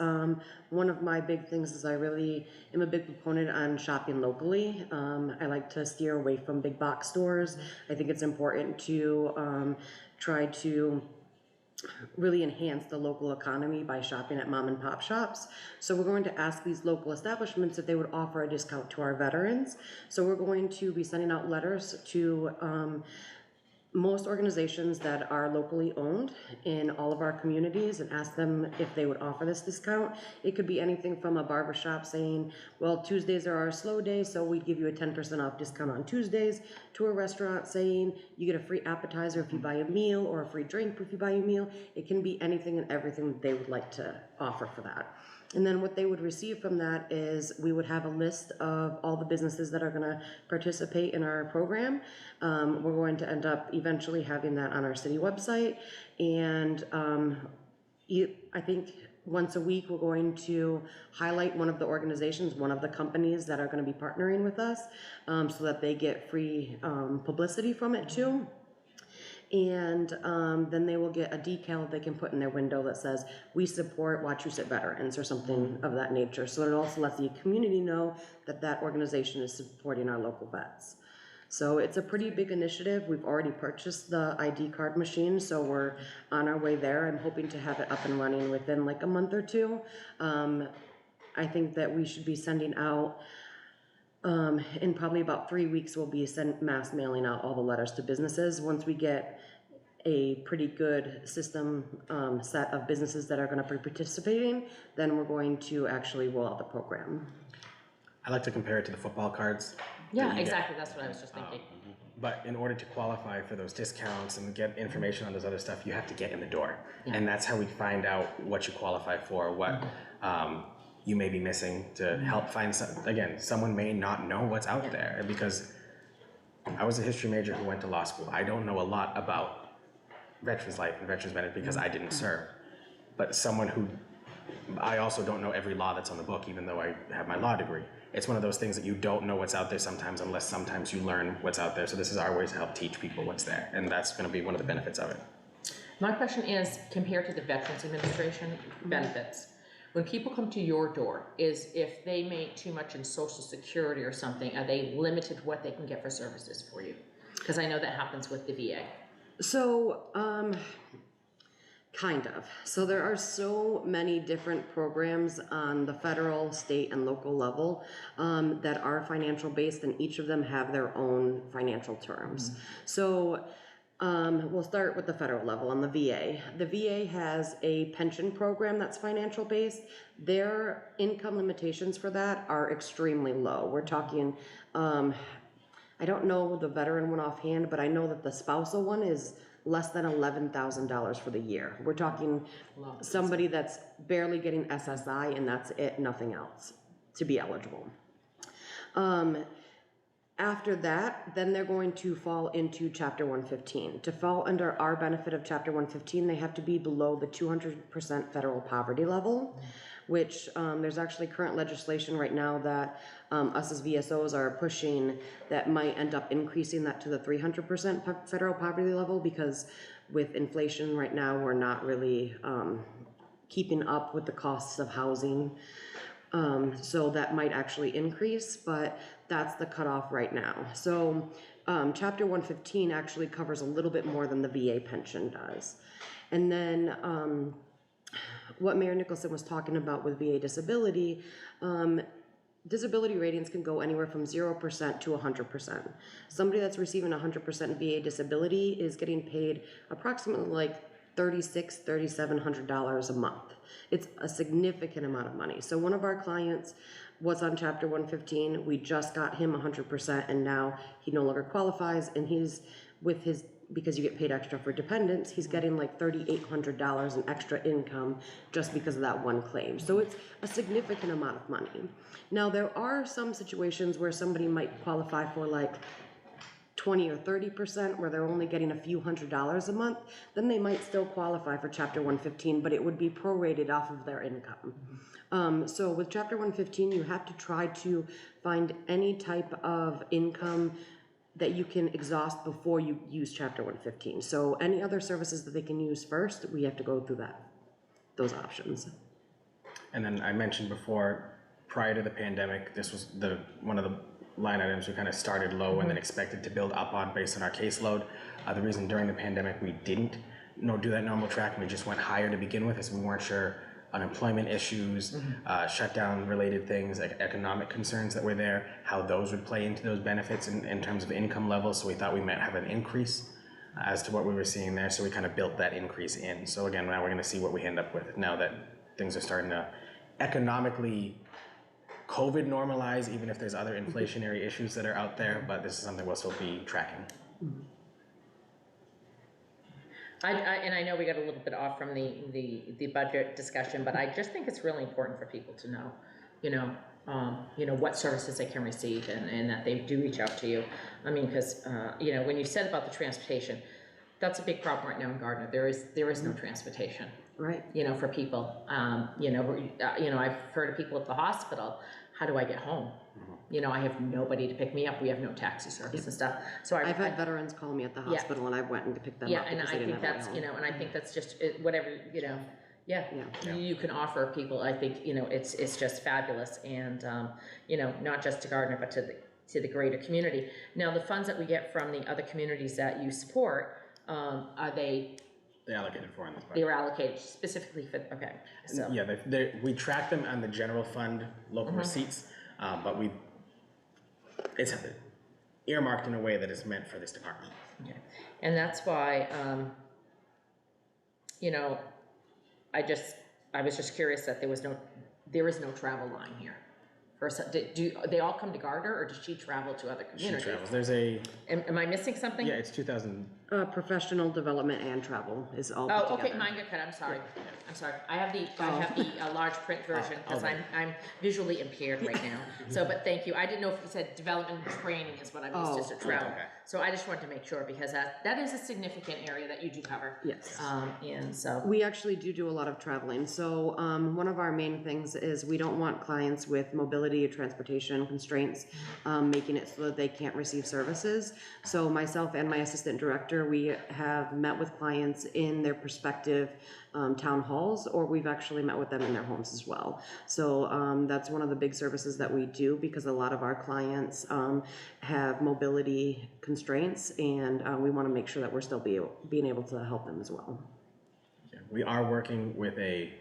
one of my big things is I really am a big proponent on shopping locally. I like to steer away from big box stores. I think it's important to try to really enhance the local economy by shopping at mom and pop shops. So we're going to ask these local establishments if they would offer a discount to our veterans. So we're going to be sending out letters to most organizations that are locally owned in all of our communities and ask them if they would offer this discount. It could be anything from a barbershop saying, well, Tuesdays are our slow days, so we'd give you a 10% off discount on Tuesdays, to a restaurant saying you get a free appetizer if you buy a meal or a free drink if you buy a meal. It can be anything and everything that they would like to offer for that. And then what they would receive from that is we would have a list of all the businesses that are gonna participate in our program. We're going to end up eventually having that on our city website. And I think once a week, we're going to highlight one of the organizations, one of the companies that are gonna be partnering with us, so that they get free publicity from it too. And then they will get a decal they can put in their window that says, we support Wachusett veterans, or something of that nature. So it also lets the community know that that organization is supporting our local vets. So it's a pretty big initiative. We've already purchased the ID card machine, so we're on our way there. I'm hoping to have it up and running within like a month or two. I think that we should be sending out, in probably about 3 weeks, we'll be mass mailing out all the letters to businesses. Once we get a pretty good system set of businesses that are gonna be participating, then we're going to actually roll out the program. I like to compare it to the football cards. Yeah, exactly, that's what I was just thinking. But in order to qualify for those discounts and get information on those other stuff, you have to get in the door. Yeah. And that's how we find out what you qualify for, what you may be missing to help find again, someone may not know what's out there, because I was a history major who went to law school. I don't know a lot about veterans life and veterans benefits because I didn't serve. but someone who, I also don't know every law that's on the book, even though I have my law degree. It's one of those things that you don't know what's out there sometimes unless sometimes you learn what's out there. So this is our way to help teach people what's there, and that's going to be one of the benefits of it. My question is, compared to the Veterans Administration benefits, when people come to your door, is if they make too much in Social Security or something, are they limited what they can get for services for you? Because I know that happens with the VA. So, kind of. So there are so many different programs on the federal, state, and local level that are financial based, and each of them have their own financial terms. So we'll start with the federal level on the VA. The VA has a pension program that's financial based. Their income limitations for that are extremely low. We're talking, I don't know the veteran one offhand, but I know that the spousal one is less than $11,000 for the year. We're talking somebody that's barely getting SSI and that's it, nothing else to be eligible. After that, then they're going to fall into Chapter 115. To fall under our benefit of Chapter 115, they have to be below the 200% federal poverty level, which there's actually current legislation right now that us as VSOs are pushing that might end up increasing that to the 300% federal poverty level, because with inflation right now, we're not really keeping up with the costs of housing. So that might actually increase, but that's the cutoff right now. So Chapter 115 actually covers a little bit more than the VA pension does. And then what Mayor Nicholson was talking about with VA disability, disability ratings can go anywhere from 0% to 100%. Somebody that's receiving 100% VA disability is getting paid approximately like $3,600, $3,700 a month. It's a significant amount of money. So one of our clients was on Chapter 115. We just got him 100%, and now he no longer qualifies, and he's with his, because you get paid extra for dependents, he's getting like $3,800 in extra income just because of that one claim. So it's a significant amount of money. Now there are some situations where somebody might qualify for like 20 or 30%, where they're only getting a few $100s a month, then they might still qualify for Chapter 115, but it would be prorated off of their income. So with Chapter 115, you have to try to find any type of income that you can exhaust before you use Chapter 115. So any other services that they can use first, we have to go through those options. And then I mentioned before, prior to the pandemic, this was one of the line items we kind of started low and then expected to build up on based on our caseload. The reason during the pandemic we didn't do that normal track and we just went higher to begin with is we weren't sure unemployment issues, shutdown related things, economic concerns that were there, how those would play into those benefits in terms of income levels. So we thought we might have an increase as to what we were seeing there. So we kind of built that increase in. So again, now we're going to see what we end up with now that things are starting to economically COVID normalize, even if there's other inflationary issues that are out there, but this is something we'll still be tracking. And I know we got a little bit off from the budget discussion, but I just think it's really important for people to know, what services they can receive and that they do reach out to you. I mean, because, when you said about the transportation, that's a big problem right now in Gardner. There is no transportation. Right. For people. I've heard of people at the hospital. How do I get home? I have nobody to pick me up. We have no taxi service and stuff. So I've had veterans call me at the hospital and I went and picked them up. Yeah, and I think that's, and I think that's just whatever, you can offer people. I think, it's just fabulous. And, not just to Gardner, but to the greater community. Now, the funds that we get from the other communities that you support, are they? They allocated for in this budget. They were allocated specifically for, okay. So. Yeah, we track them on the general fund local receipts, but it's earmarked in a way that is meant for this department. Okay. And that's why, I was just curious that there is no travel line here. Do they all come to Gardner, or does she travel to other communities? She travels. Am I missing something? Yeah, it's 2000. Professional development and travel is all put Oh, okay, together. mine got cut, I'm sorry. I'm sorry, I have the large print version, because I'm visually impaired right now. So, but thank you, I didn't know if you said development and training is what I'm used to, travel. okay. So I just wanted to make sure, because that is a significant area that you do cover. Yes. And so, We actually do a lot of traveling. So one of our main things is we don't want clients with mobility or transportation constraints making it so that they can't receive services. So myself and my assistant director, we have met with clients in their prospective town halls, or we've actually met with them in their homes as well. So that's one of the big services that we do, because a lot of our clients have mobility constraints, and we want to make sure that we're still being able to help them as well. Yeah, we are working with a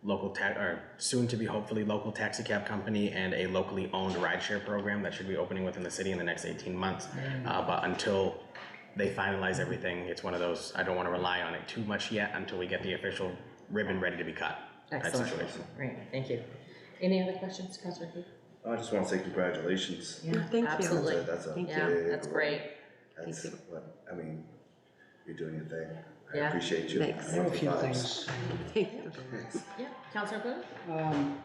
local or soon to be hopefully local taxi cab company and a locally owned rideshare program that should be opening within the city in the next 18 months. But until they finalize everything, it's one of those, I don't want to rely on it too much yet until we get the official ribbon ready to be cut. Type excellent, situation. great, thank you. Any other questions, Councilor Keith? I just want to say congratulations. Yeah, Thank you. absolutely. That's a Thank Yeah, big that's role. great. That's what, I mean, you're doing your thing. I Yeah. appreciate you. Thanks. I have a few Vibes. things. Thank you. Yeah, Councilor Boone?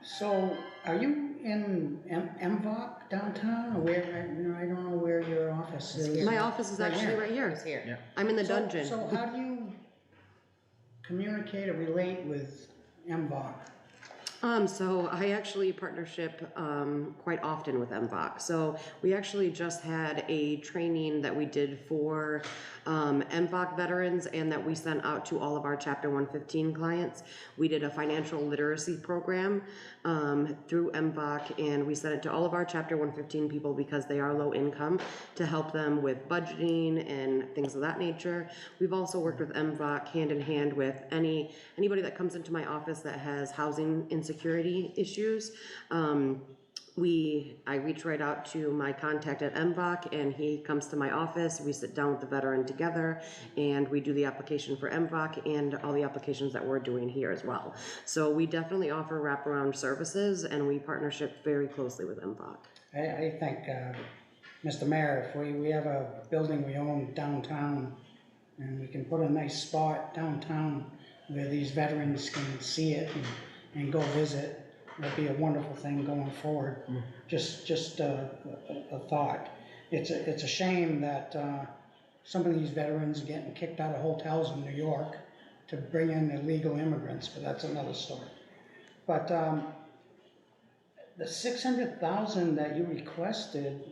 So are you in MVOC downtown, or where, I don't know where your office is? My office is actually right here. Who's here? Yeah. I'm in the So- dungeon. So how do you communicate or relate with MVOC? So I actually partnership quite often with MVOC. So we actually just had a training that we did for MVOC veterans, and that we sent out to all of our Chapter 115 clients. We did a financial literacy program through MVOC, and we sent it to all of our Chapter 115 people, because they are low income, to help them with budgeting and things of that nature. We've also worked with MVOC hand in hand with anybody that comes into my office that has housing insecurity issues. I reach right out to my contact at MVOC, and he comes to my office. We sit down with the veteran together, and we do the application for MVOC and all the applications that we're doing here as well. So we definitely offer wraparound services, and we partnership very closely with MVOC. I think, Mr. Mayor, if we have a building we own downtown, and we can put a nice spot downtown where these veterans can see it and go visit, that'd be a wonderful thing going forward. Just a thought. It's a shame that some of these veterans are getting kicked out of hotels in New York to bring in illegal immigrants, but that's another story. But the 600,000 that you requested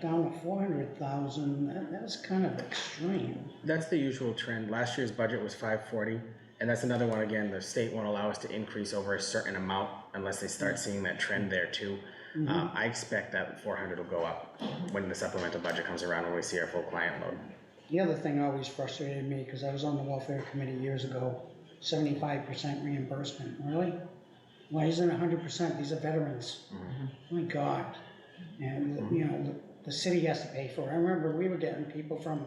down to 400,000, that's kind of extreme. That's the usual trend. Last year's budget was 540, and that's another one, again, the state won't allow us to increase over a certain amount unless they start seeing that trend there too. I expect that 400 will go up when the supplemental budget comes around, when we see our full client load. The other thing always frustrated me, because I was on the welfare committee years ago, 75% reimbursement, really? Why isn't 100%? These are veterans. My God. And, you know, the city has to pay for it. I remember we were getting people from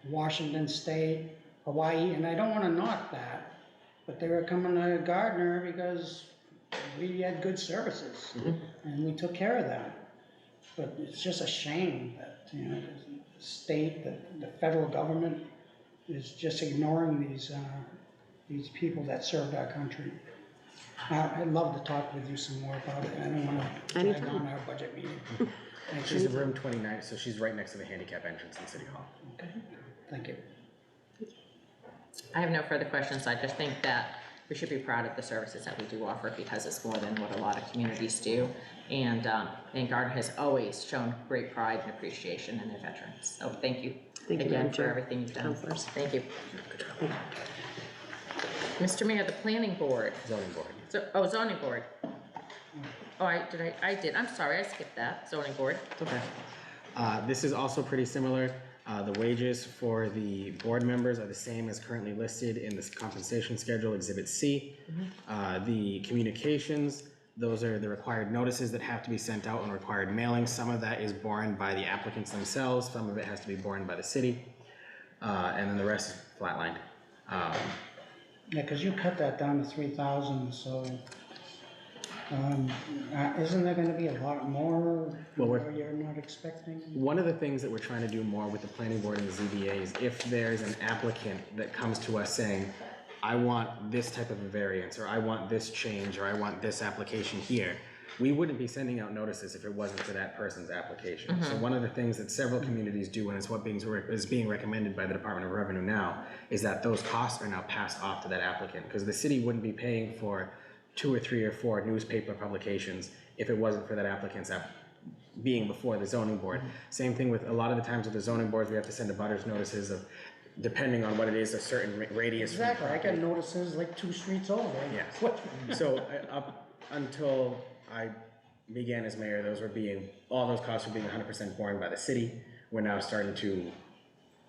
Washington State, Hawaii, and I don't want to knock that, but they were coming to Gardner because we had good services, and we took care of them. But it's just a shame that, you know, the state, the federal government is just ignoring these people that served our country. I'd love to talk with you some more about it. I don't want to drag Anytime. on our budget meeting. Thank She's you. in room 29, so she's right next to the handicap entrance in City Hall. Okay, thank you. I have no further questions. I just think that we should be proud of the services that we do offer, because it's more than what a lot of communities do. And Gardner has always shown great pride and appreciation in their veterans. So thank you Thank you, again Madam for Chair. everything you've done. Councilors. Thank you. Mr. Mayor, the planning board. Zoning board. Zoning board. Oh, I did. I'm sorry, I skipped that. Zoning board. It's okay. This is also pretty similar. The wages for the board members are the same as currently listed in this compensation schedule, Exhibit C. The communications, those are the required notices that have to be sent out and required mailings. Some of that is borne by the applicants themselves, some of it has to be borne by the city, and then the rest is flatlined. Yeah, because you cut that down to 3,000, so isn't there going to be a lot more you're not expecting? One of the things that we're trying to do more with the planning board and the ZBA is if there's an applicant that comes to us saying, I want this type of a variance, or I want this change, or I want this application here, we wouldn't be sending out notices if it wasn't for that person's application. So one of the things that several communities do, and it's what is being recommended by the Department of Revenue now, is that those costs are now passed off to that applicant, because the city wouldn't be paying for 2 or 3 or 4 newspaper publications if it wasn't for that applicant's being before the zoning board. Same thing with a lot of the times with the zoning boards, we have to send abutters notices of, depending on what it is, a certain radius. from the Exactly, I property. got notices like 2 streets over. Yes. So up until I began as mayor, all those costs were being 100% borne by the city. We're now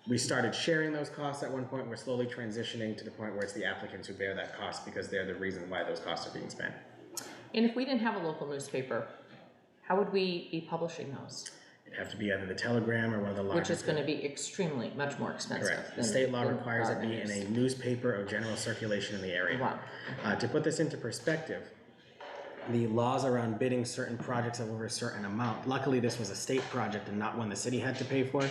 we started sharing those costs at one point. We're slowly transitioning to the point where it's the applicants who bear that cost because they're the reason why those costs are being spent. And if we didn't have a local newspaper, how would we be publishing those? It'd have to be either the Telegram or one of the larger. Which is gonna be extremely, much more expensive. Correct. The than- state law than requires it Gardner be in News. a newspaper of general circulation in the area. Wow. To put this into perspective, the laws around bidding certain projects of over a certain amount, luckily this was a state project and not one the city had to pay for,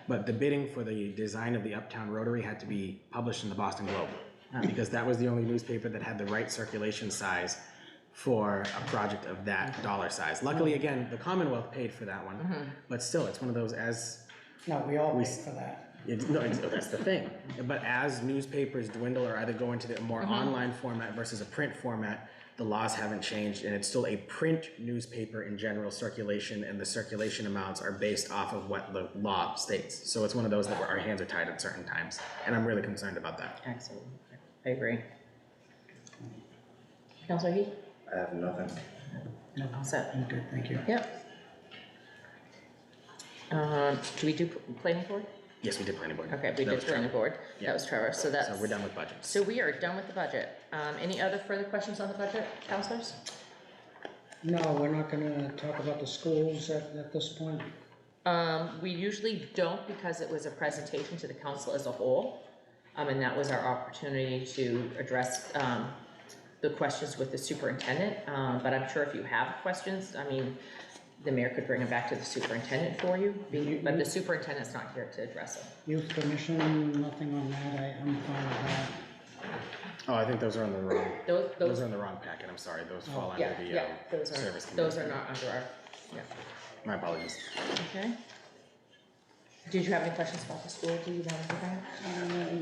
but the bidding for the design of the Uptown Rotary had to be published in the Boston Globe, because that was the only newspaper that had the right circulation size for a project of that dollar size. Luckily, again, the Commonwealth paid for that one, but still, it's one of those No, we all pay for that. that's the thing. But as newspapers dwindle or either go into the more online format versus a print format, the laws haven't changed, and it's still a print newspaper in general circulation, and the circulation amounts are based off of what the law states. So it's one of those that our hands are tied at certain times, and I'm really concerned about that. Excellent, I agree. Counselor Heath? I have nothing. All set. I'm good, thank you. Yep. Do we do planning board? Yes, we did planning board. Okay, we That did was planning Trevor. board. Yeah. That was Trevor, so that's. So we're done with budgets. So we are done with the budget. Any other further questions on the budget, counselors? No, we're not gonna talk about the schools at this point. We usually don't because it was a presentation to the council as a whole. And that was our opportunity to address, the questions with the superintendent. But I'm sure if you have questions, I mean, the mayor could bring them back to the superintendent for you, but the superintendent's not here to address them. Youth commission, nothing on that, I'm fine with that. Oh, I think those are on the wrong, Those, those are in the wrong packet, I'm sorry, those fall under yeah, yeah, the those service are, committee. those are not under our, yeah, My apologies. okay. Did you have any questions about the school, do you want to go back?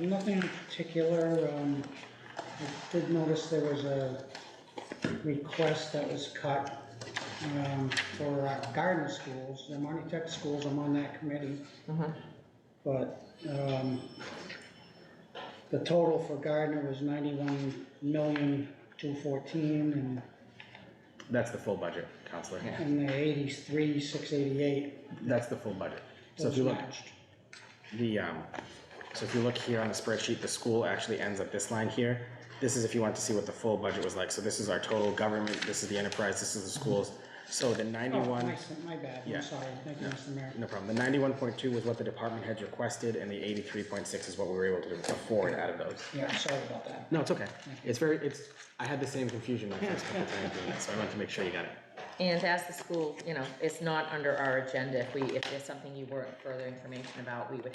Nothing in particular, I did notice there was a request that was cut, for Gardner schools, the Monty Tech schools, I'm on that committee. But, the total for Gardner was 91,214,000 and That's the full budget, Counselor. the 83,688 That's the full budget. So if was you look, matched. so if you look here on the spreadsheet, the school actually ends at this line here. This is if you want to see what the full budget was like. So this is our total government, this is the enterprise, this is the schools. So the Oh, 91, my bad, Yeah. I'm sorry, thank you, Mr. Mayor. no problem. The 91.2 was what the department heads requested, and the 83.6 is what we were able to afford out of those. Yeah, sorry about that. No, it's okay. I had the same confusion my first couple times doing it, so I wanted to make sure you got it. And as the school, you know, it's not under our agenda, if there's something you want further information about, we could,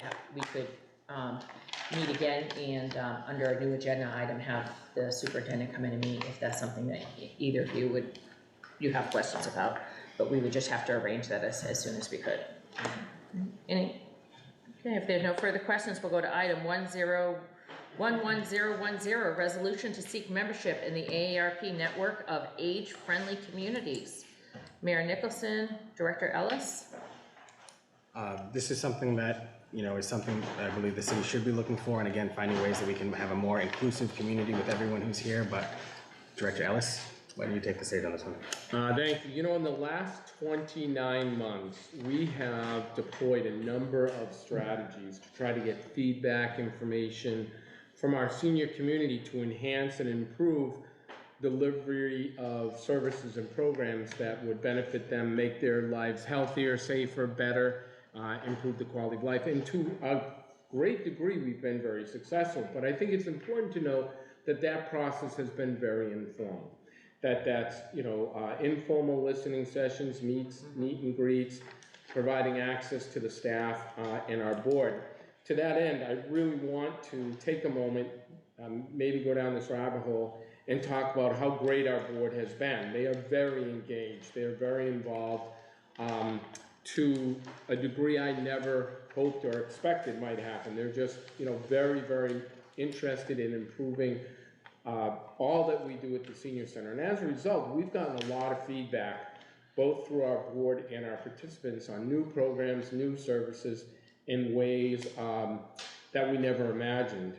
meet again and, under a new agenda item, have the superintendent come in and meet if that's something that either of you have questions about, but we would just have to arrange that as soon as we could. Okay, if there's no further questions, we'll go to item 11010, resolution to seek membership in the AARP network of age-friendly communities. Mayor Nicholson, Director Ellis. This is something that, is something I believe the city should be looking for, and again, finding ways that we can have a more inclusive community with everyone who's here, but Director Ellis, why don't you take the stage on this one? Thank you. In the last 29 months, we have deployed a number of strategies to try to get feedback, information from our senior community to enhance and improve delivery of services and programs that would benefit them, make their lives healthier, safer, better, improve the quality of life. And to a great degree, we've been very successful. But I think it's important to know that that process has been very informal. That's informal listening sessions, meet and greets, providing access to the staff and our board. To that end, I really want to take a moment maybe go down this rabbit hole and talk about how great our board has been. They are very engaged, they are very involved, to a degree I never hoped or expected might happen. They're just, very, very interested in improving all that we do at the senior center. And as a result, we've gotten a lot of feedback, both through our board and our participants, on new programs, new services, in ways that we never imagined.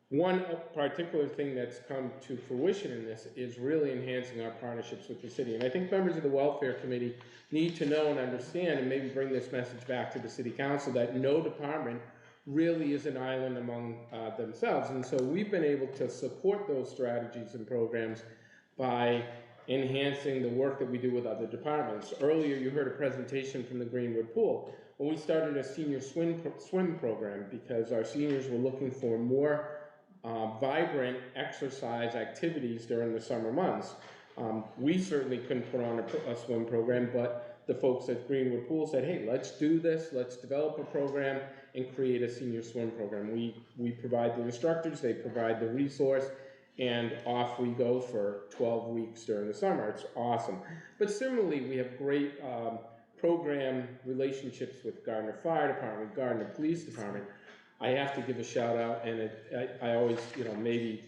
One particular thing that's come to fruition in this is really enhancing our partnerships with the city. And I think members of the Welfare Committee need to know and understand, and maybe bring this message back to the City Council, that no department really is an island among themselves. And so we've been able to support those strategies and programs by enhancing the work that we do with other departments. Earlier, you heard a presentation from the Greenwood Pool. Well, we started a senior swim program because our seniors were looking for more vibrant exercise activities during the summer months. We certainly couldn't put on a swim program, but the folks at Greenwood Pool said, hey, let's do this, let's develop a program and create a senior swim program. We provide the instructors, they provide the resource, and off we go for 12 weeks during the summer. It's awesome. But similarly, we have great program relationships with Gardner Fire Department, Gardner Police Department. I have to give a shout out, and I always, maybe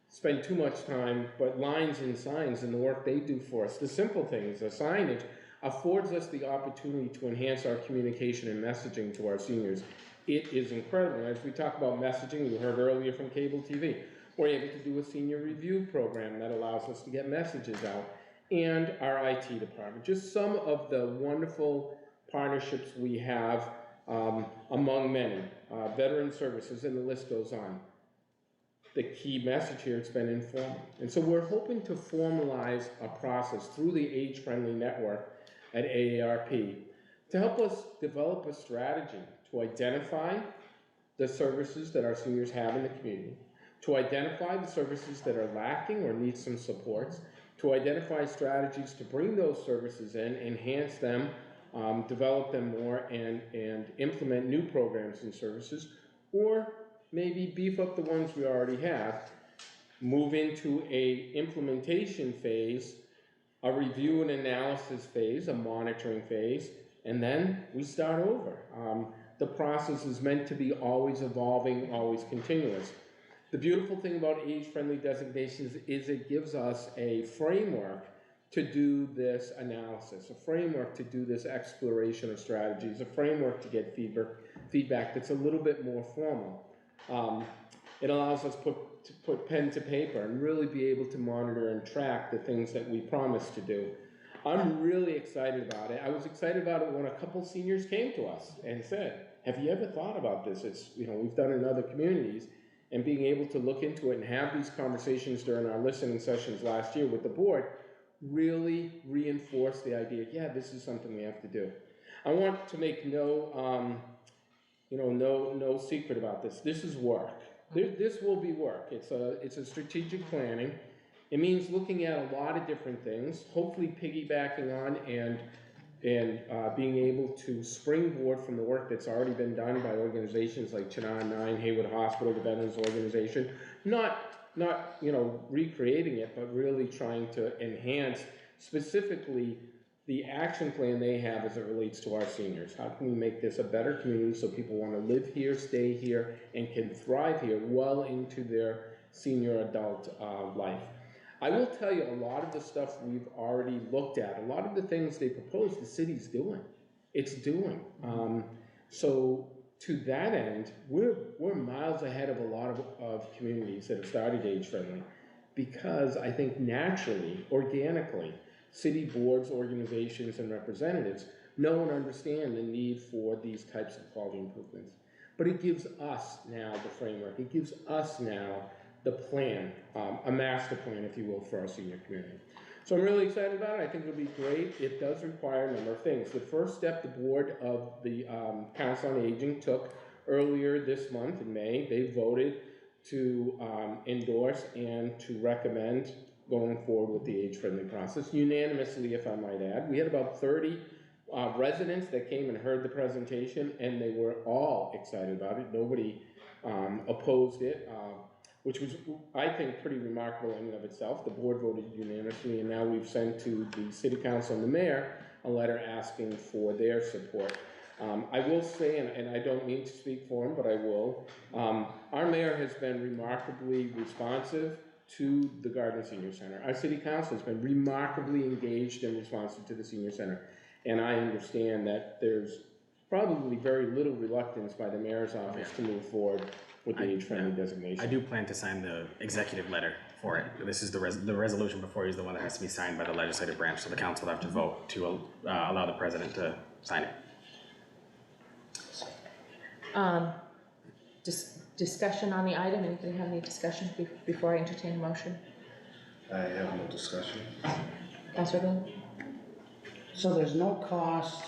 spend too much time, but lines and signs and the work they do for us, the simple things, the signage, affords us the opportunity to enhance our communication and messaging to our seniors. It is incredible. As we talk about messaging, we heard earlier from cable TV, we're able to do a senior review program that allows us to get messages out, and our IT department. Just some of the wonderful partnerships we have among many, veteran services, and the list goes on. The key message here, it's been informal. And so we're hoping to formalize a process through the age-friendly network at AARP to help us develop a strategy to identify the services that our seniors have in the community, to identify the services that are lacking or need some supports, to identify strategies to bring those services in, enhance them, develop them more, and implement new programs and services, or maybe beef up the ones we already have, move into a implementation phase, a review and analysis phase, a monitoring phase, and then we start over. The process is meant to be always evolving, always continuous. The beautiful thing about age-friendly designations is it gives us a framework to do this analysis, a framework to do this exploration of strategies, a framework to get feedback that's a little bit more formal. It allows us to put pen to paper and really be able to monitor and track the things that we promise to do. I'm really excited about it. I was excited about it when a couple seniors came to us and said, have you ever thought about this? It's, we've done it in other communities, and being able to look into it and have these conversations during our listening sessions last year with the board really reinforced the idea, yeah, this is something we have to do. I want to make no secret about this. This is work. This will be work. It's a strategic planning. It means looking at a lot of different things, hopefully piggybacking on and being able to springboard from the work that's already been done by organizations like Chenal 9, Haywood Hospital, the Veterans Organization, not recreating it, but really trying to enhance specifically the action plan they have as it relates to our seniors. How can we make this a better community so people want to live here, stay here, and can thrive here well into their senior adult life? I will tell you, a lot of the stuff we've already looked at, a lot of the things they propose, the city's doing. It's doing. So to that end, we're miles ahead of a lot of communities that have started age-friendly, because I think naturally, organically, city boards, organizations, and representatives know and understand the need for these types of quality improvements. But it gives us now the framework. It gives us now the plan, a master plan, if you will, for our senior community. So I'm really excited about it. I think it'll be great. It does require a number of things. The first step the board of the Council on Aging took earlier this month in May, they voted to endorse and to recommend going forward with the age-friendly process, unanimously, if I might add. We had about 30 residents that came and heard the presentation, and they were all excited about it. Nobody opposed it. which was, I think, pretty remarkable in and of itself. The board voted unanimously, and now we've sent to the city council and the mayor a letter asking for their support. I will say, and I don't mean to speak for him, but I will, our mayor has been remarkably responsive to the Gardner Senior Center. Our city council has been remarkably engaged and responsive to the senior center. And I understand that there's probably very little reluctance by the mayor's office to move forward with the age-friendly designation. I do plan to sign the executive letter for it. This is the resolution before you is the one that has to be signed by the legislative branch, so the council will have to vote to allow the president to sign it. Discussion on the item, anybody have any discussion before I entertain a motion? I have no discussion. Councilor Bill? So there's no cost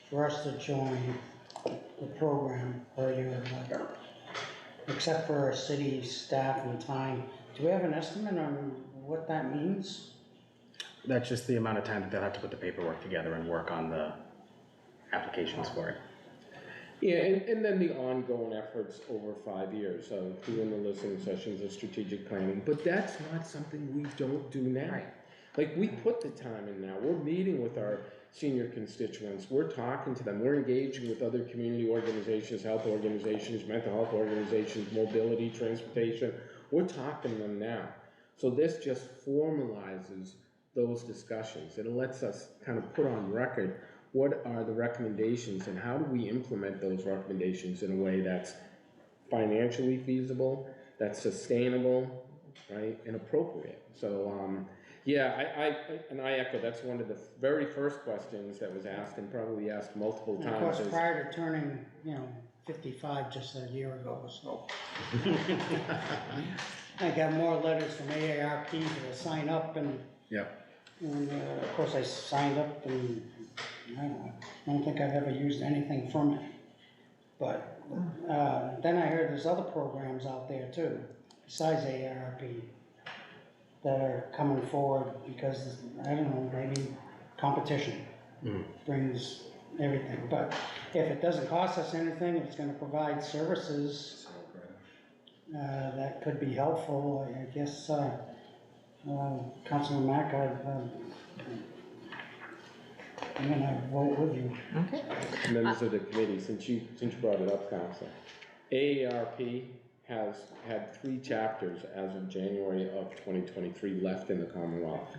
for us to join the program per your letter, except for our city staff and time. Do we have an estimate on what that means? That's just the amount of time that they'll have to put the paperwork together and work on the applications for it. Yeah, and then the ongoing efforts over 5 years of doing the listening sessions and strategic planning, but that's not something we don't do now. Right. Like, we put the time in now, we're meeting with our senior constituents, we're talking to them, we're engaging with other community organizations, health organizations, mental health organizations, mobility, transportation, we're talking to them now. So this just formalizes those discussions, it lets us kind of put on record what are the recommendations and how do we implement those recommendations in a way that's financially feasible, that's sustainable, right, and appropriate. So, yeah, I echo, that's one of the very first questions that was asked and probably asked multiple And times. of course, prior to turning, 55 just a year ago, so. I got more letters from AARP to sign up and. Yep. And of course, I signed up and I don't think I've ever used anything from it. But then I heard there's other programs out there too, besides AARP, that are coming forward because, I don't know, maybe competition brings everything. But if it doesn't cost us anything, if it's gonna provide services that could be helpful, I guess, Councilman Mack, I'm gonna vote with you. Okay. Members of the committee, since you brought it up, Council, AARP has had 3 chapters as of January of 2023 left in the Commonwealth.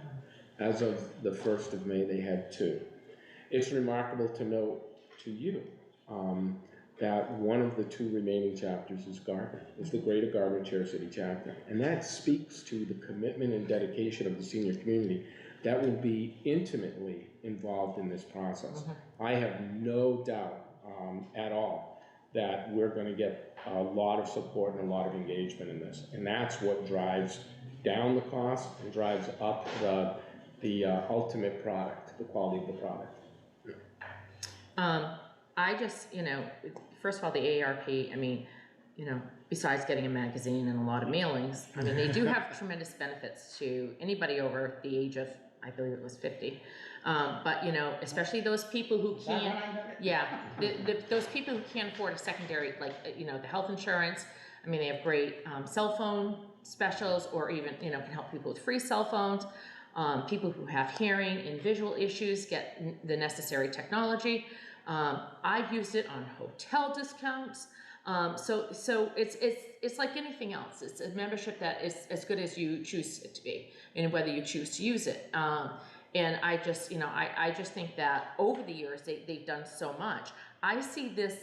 As of the 1st of May, they had 2. It's remarkable to note to you that one of the 2 remaining chapters is Gardner, is the Greater Gardner Chair City chapter. And that speaks to the commitment and dedication of the senior community that will be intimately involved in this process. I have no doubt at all that we're going to get a lot of support and a lot of engagement in this. And that's what drives down the cost and drives up the ultimate product, the quality of the product. I just, first of all, the AARP, I mean, besides getting a magazine and a lot of mailings, I mean, they do have tremendous benefits to anybody over the age of, I believe it was 50. But, especially those people who can't, those people who can't afford a secondary, like, the health insurance. I mean, they have great cell phone specials, or even, can help people with free cell phones. People who have hearing and visual issues get the necessary technology. I've used it on hotel discounts. So it's like anything else. It's a membership that is as good as you choose it to be, and whether you choose to use it. And I just, I just think that over the years they've done so much. I see this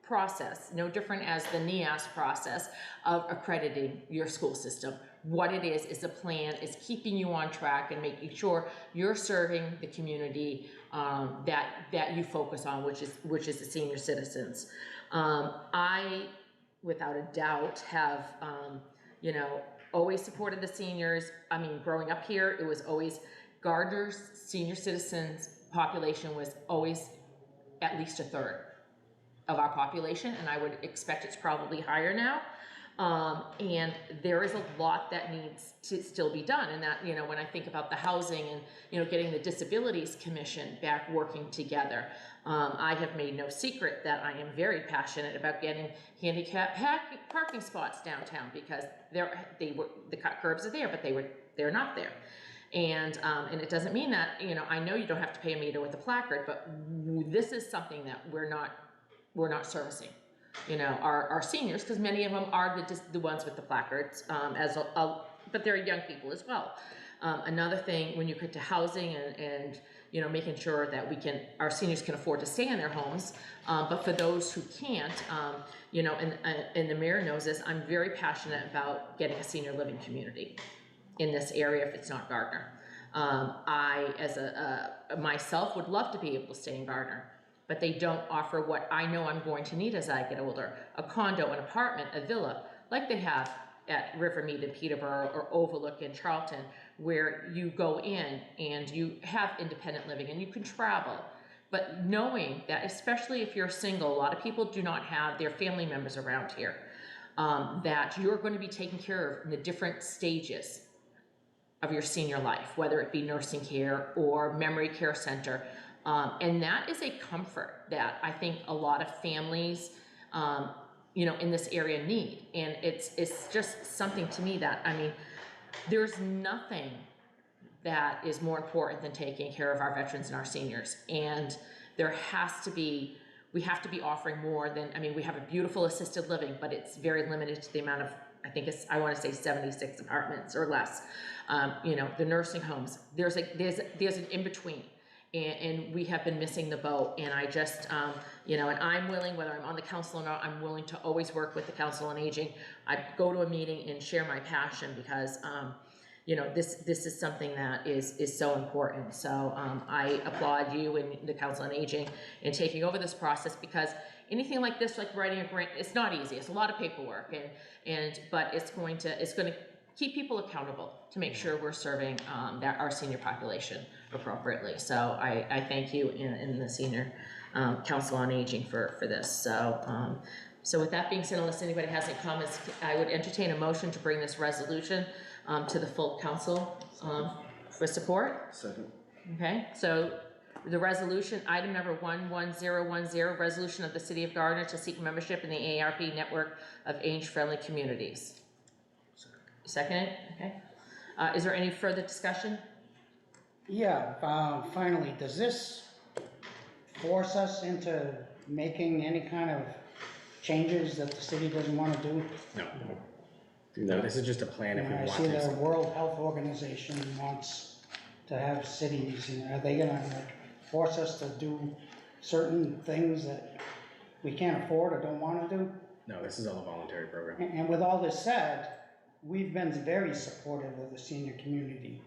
process no different as the NEAS process of accrediting your school system. What it is a plan, is keeping you on track and making sure you're serving the community that you focus on, which is the senior citizens. I, without a doubt, have always supported the seniors. I mean, growing up here, it was always Gardner's senior citizens population was always at least a third of our population, and I would expect it's probably higher now. And there is a lot that needs to still be done, and that, you know, when I think about the housing and, you know, getting the Disabilities Commission back working together, I have made no secret that I am very passionate about getting handicap parking spots downtown, because the curbs are there, but they're not there. And it doesn't mean that, you know, I know you don't have to pay a meter with a placard, but this is something that we're not servicing. You know, our seniors, because many of them are the ones with the placards, but they're young people as well. Another thing, when you get to housing and you know, making sure that our seniors can afford to stay in their homes, but for those who can't, you know, and the mayor knows this, I'm very passionate about getting a senior living community in this area if it's not Gardner. I, as myself, would love to be able to stay in Gardner, but they don't offer what I know I'm going to need as I get older: a condo, an apartment, a villa, like they have at Rivermead in Peterborough or Overlook in Charlton, where you go in and you have independent living and you can travel. But knowing that, especially if you're single, a lot of people do not have their family members around here, that you're going to be taken care of in the different stages of your senior life, whether it be nursing care or memory care center. And that is a comfort that I think a lot of families, you know, in this area need. And it's just something to me that, I mean, there's nothing that is more important than taking care of our veterans and our seniors. And we have to be offering more than, I mean, we have a beautiful assisted living, but it's very limited to the amount of, I want to say 76 apartments or less. You know, the nursing homes, there's an in-between. And we have been missing the boat, and I just, you know, and I'm willing, whether I'm on the council or not, I'm willing to always work with the Council on Aging. I go to a meeting and share my passion because, you know, this is something that is so important. So I applaud you and the Council on Aging in taking over this process, because anything like this, like writing a grant, it's not easy. It's a lot of paperwork, but it's going to keep people accountable to make sure we're serving our senior population appropriately. So I thank you in the Senior Council on Aging for this. So with that being said, unless anybody has any comments, I would entertain a motion to bring this resolution to the full council for support. Second. Okay, so the resolution, item number 11010, resolution of the City of Gardner to seek membership in the ARP network of age-friendly communities. Second, okay. Is there any further discussion? Yeah, finally, does this force us into making any kind of changes that the city doesn't want to do? No, this is just a plan if we I want see the to. World Health Organization wants to have cities, and are they gonna force us to do certain things that we can't afford or don't wanna do? No, this is all a voluntary program. And with all this said, we've been very supportive of the senior community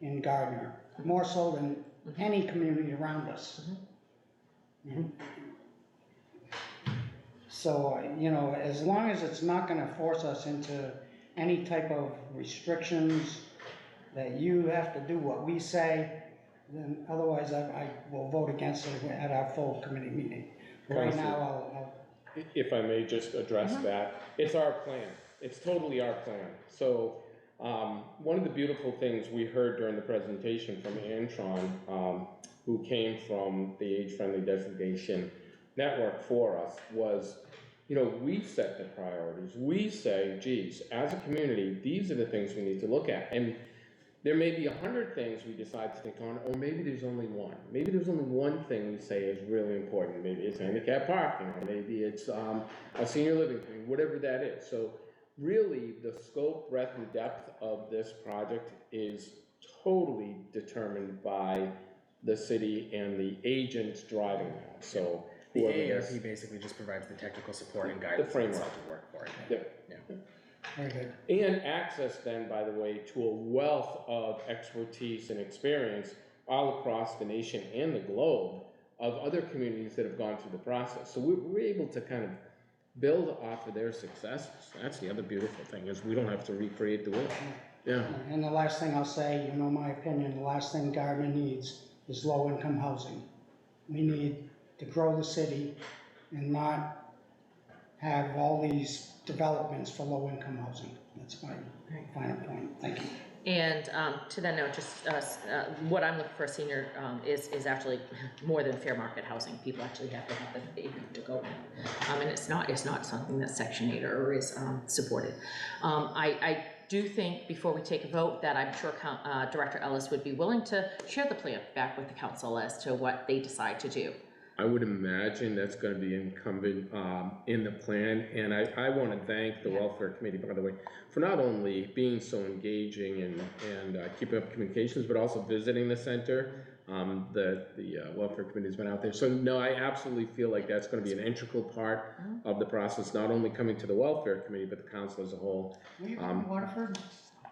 in Gardner, more so than any community around us. So, you know, as long as it's not gonna force us into any type of restrictions that you have to do what we say, then otherwise I will vote against it at our full committee meeting. Right now, I'll If I may just address that, it's our plan. It's totally our plan. So one of the beautiful things we heard during the presentation from Antron, who came from the Age-Friendly Designation Network for us, was, you know, we set the priorities. We say, geez, as a community, these are the things we need to look at. And there may be 100 things we decide to take on, or maybe there's only one. Maybe there's only one thing we say is really important. Maybe it's handicap parking, or maybe it's a senior living thing, whatever that is. So really, the scope, breadth, and depth of this project is totally determined by the city and the agents driving that. So The whoever it AARP is. basically just provides the technical support and guidance framework. itself to work for it. Yeah. very good. And access then, by the way, to a wealth of expertise and experience all across the nation and the globe of other communities that have gone through the process. So we're able to kind of build off of their successes. That's the other beautiful thing, is we don't have to recreate the wheel. Yeah. And the last thing I'll say, you know my opinion, the last thing Gardner needs is low-income housing. We need to grow the city and not have all these developments for low-income housing. That's my final point. Thank you. And to that note, just what I'm looking for a senior is actually more than fair market housing. People actually have to have the income to go in, and it's not something that's Section 8 or is supported. I do think before we take a vote that I'm sure Director Ellis would be willing to share the plan back with the council as to what they decide to do. I would imagine that's gonna be incumbent in the plan, and I wanna thank the Welfare Committee, by the way, for not only being so engaging and keeping up communications, but also visiting the center. The Welfare Committee's been out there, so no, I absolutely feel like that's gonna be an integral part of the process, not only coming to the Welfare Committee, but the council as a whole. Will you come to Waterford?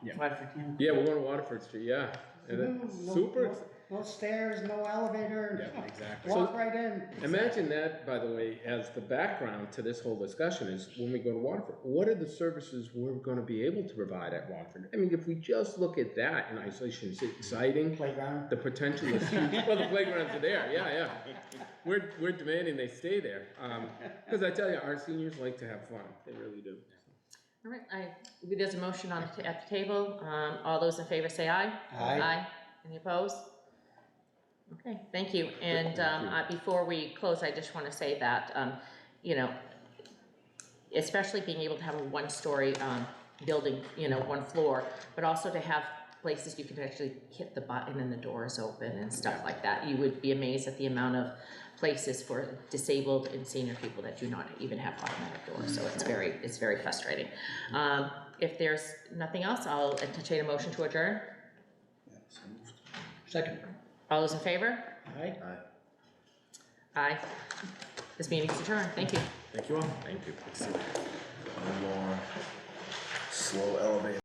Yeah, we're going to Waterford Street, yeah. And it's super. No stairs, no elevator. Yeah, exactly. Walk right in. Imagine that, by the way, as the background to this whole discussion is when we go to Waterford, what are the services we're gonna be able to provide at Waterford? I mean, if we just look at that in isolation, it's exciting. Playground. The potential is huge. Well, the playgrounds are there, yeah. We're demanding they stay there. Because I tell you, our seniors like to have fun, they really do. All right, there's a motion at the table. All those in favor say aye. Aye. Any opposed? Okay, thank you. And before we close, I just want to say that, especially being able to have a one-story building, one floor, but also to have places you can actually hit the button and the door is open and stuff like that. You would be amazed at the amount of places for disabled and senior people that do not even have automatic doors. So it's very frustrating. If there's nothing else, I'll entertain a motion to adjourn. Second. All those in favor? Aye. Aye. This meeting is adjourned. Thank you. Thank you all. Thank you. One more slow elevator.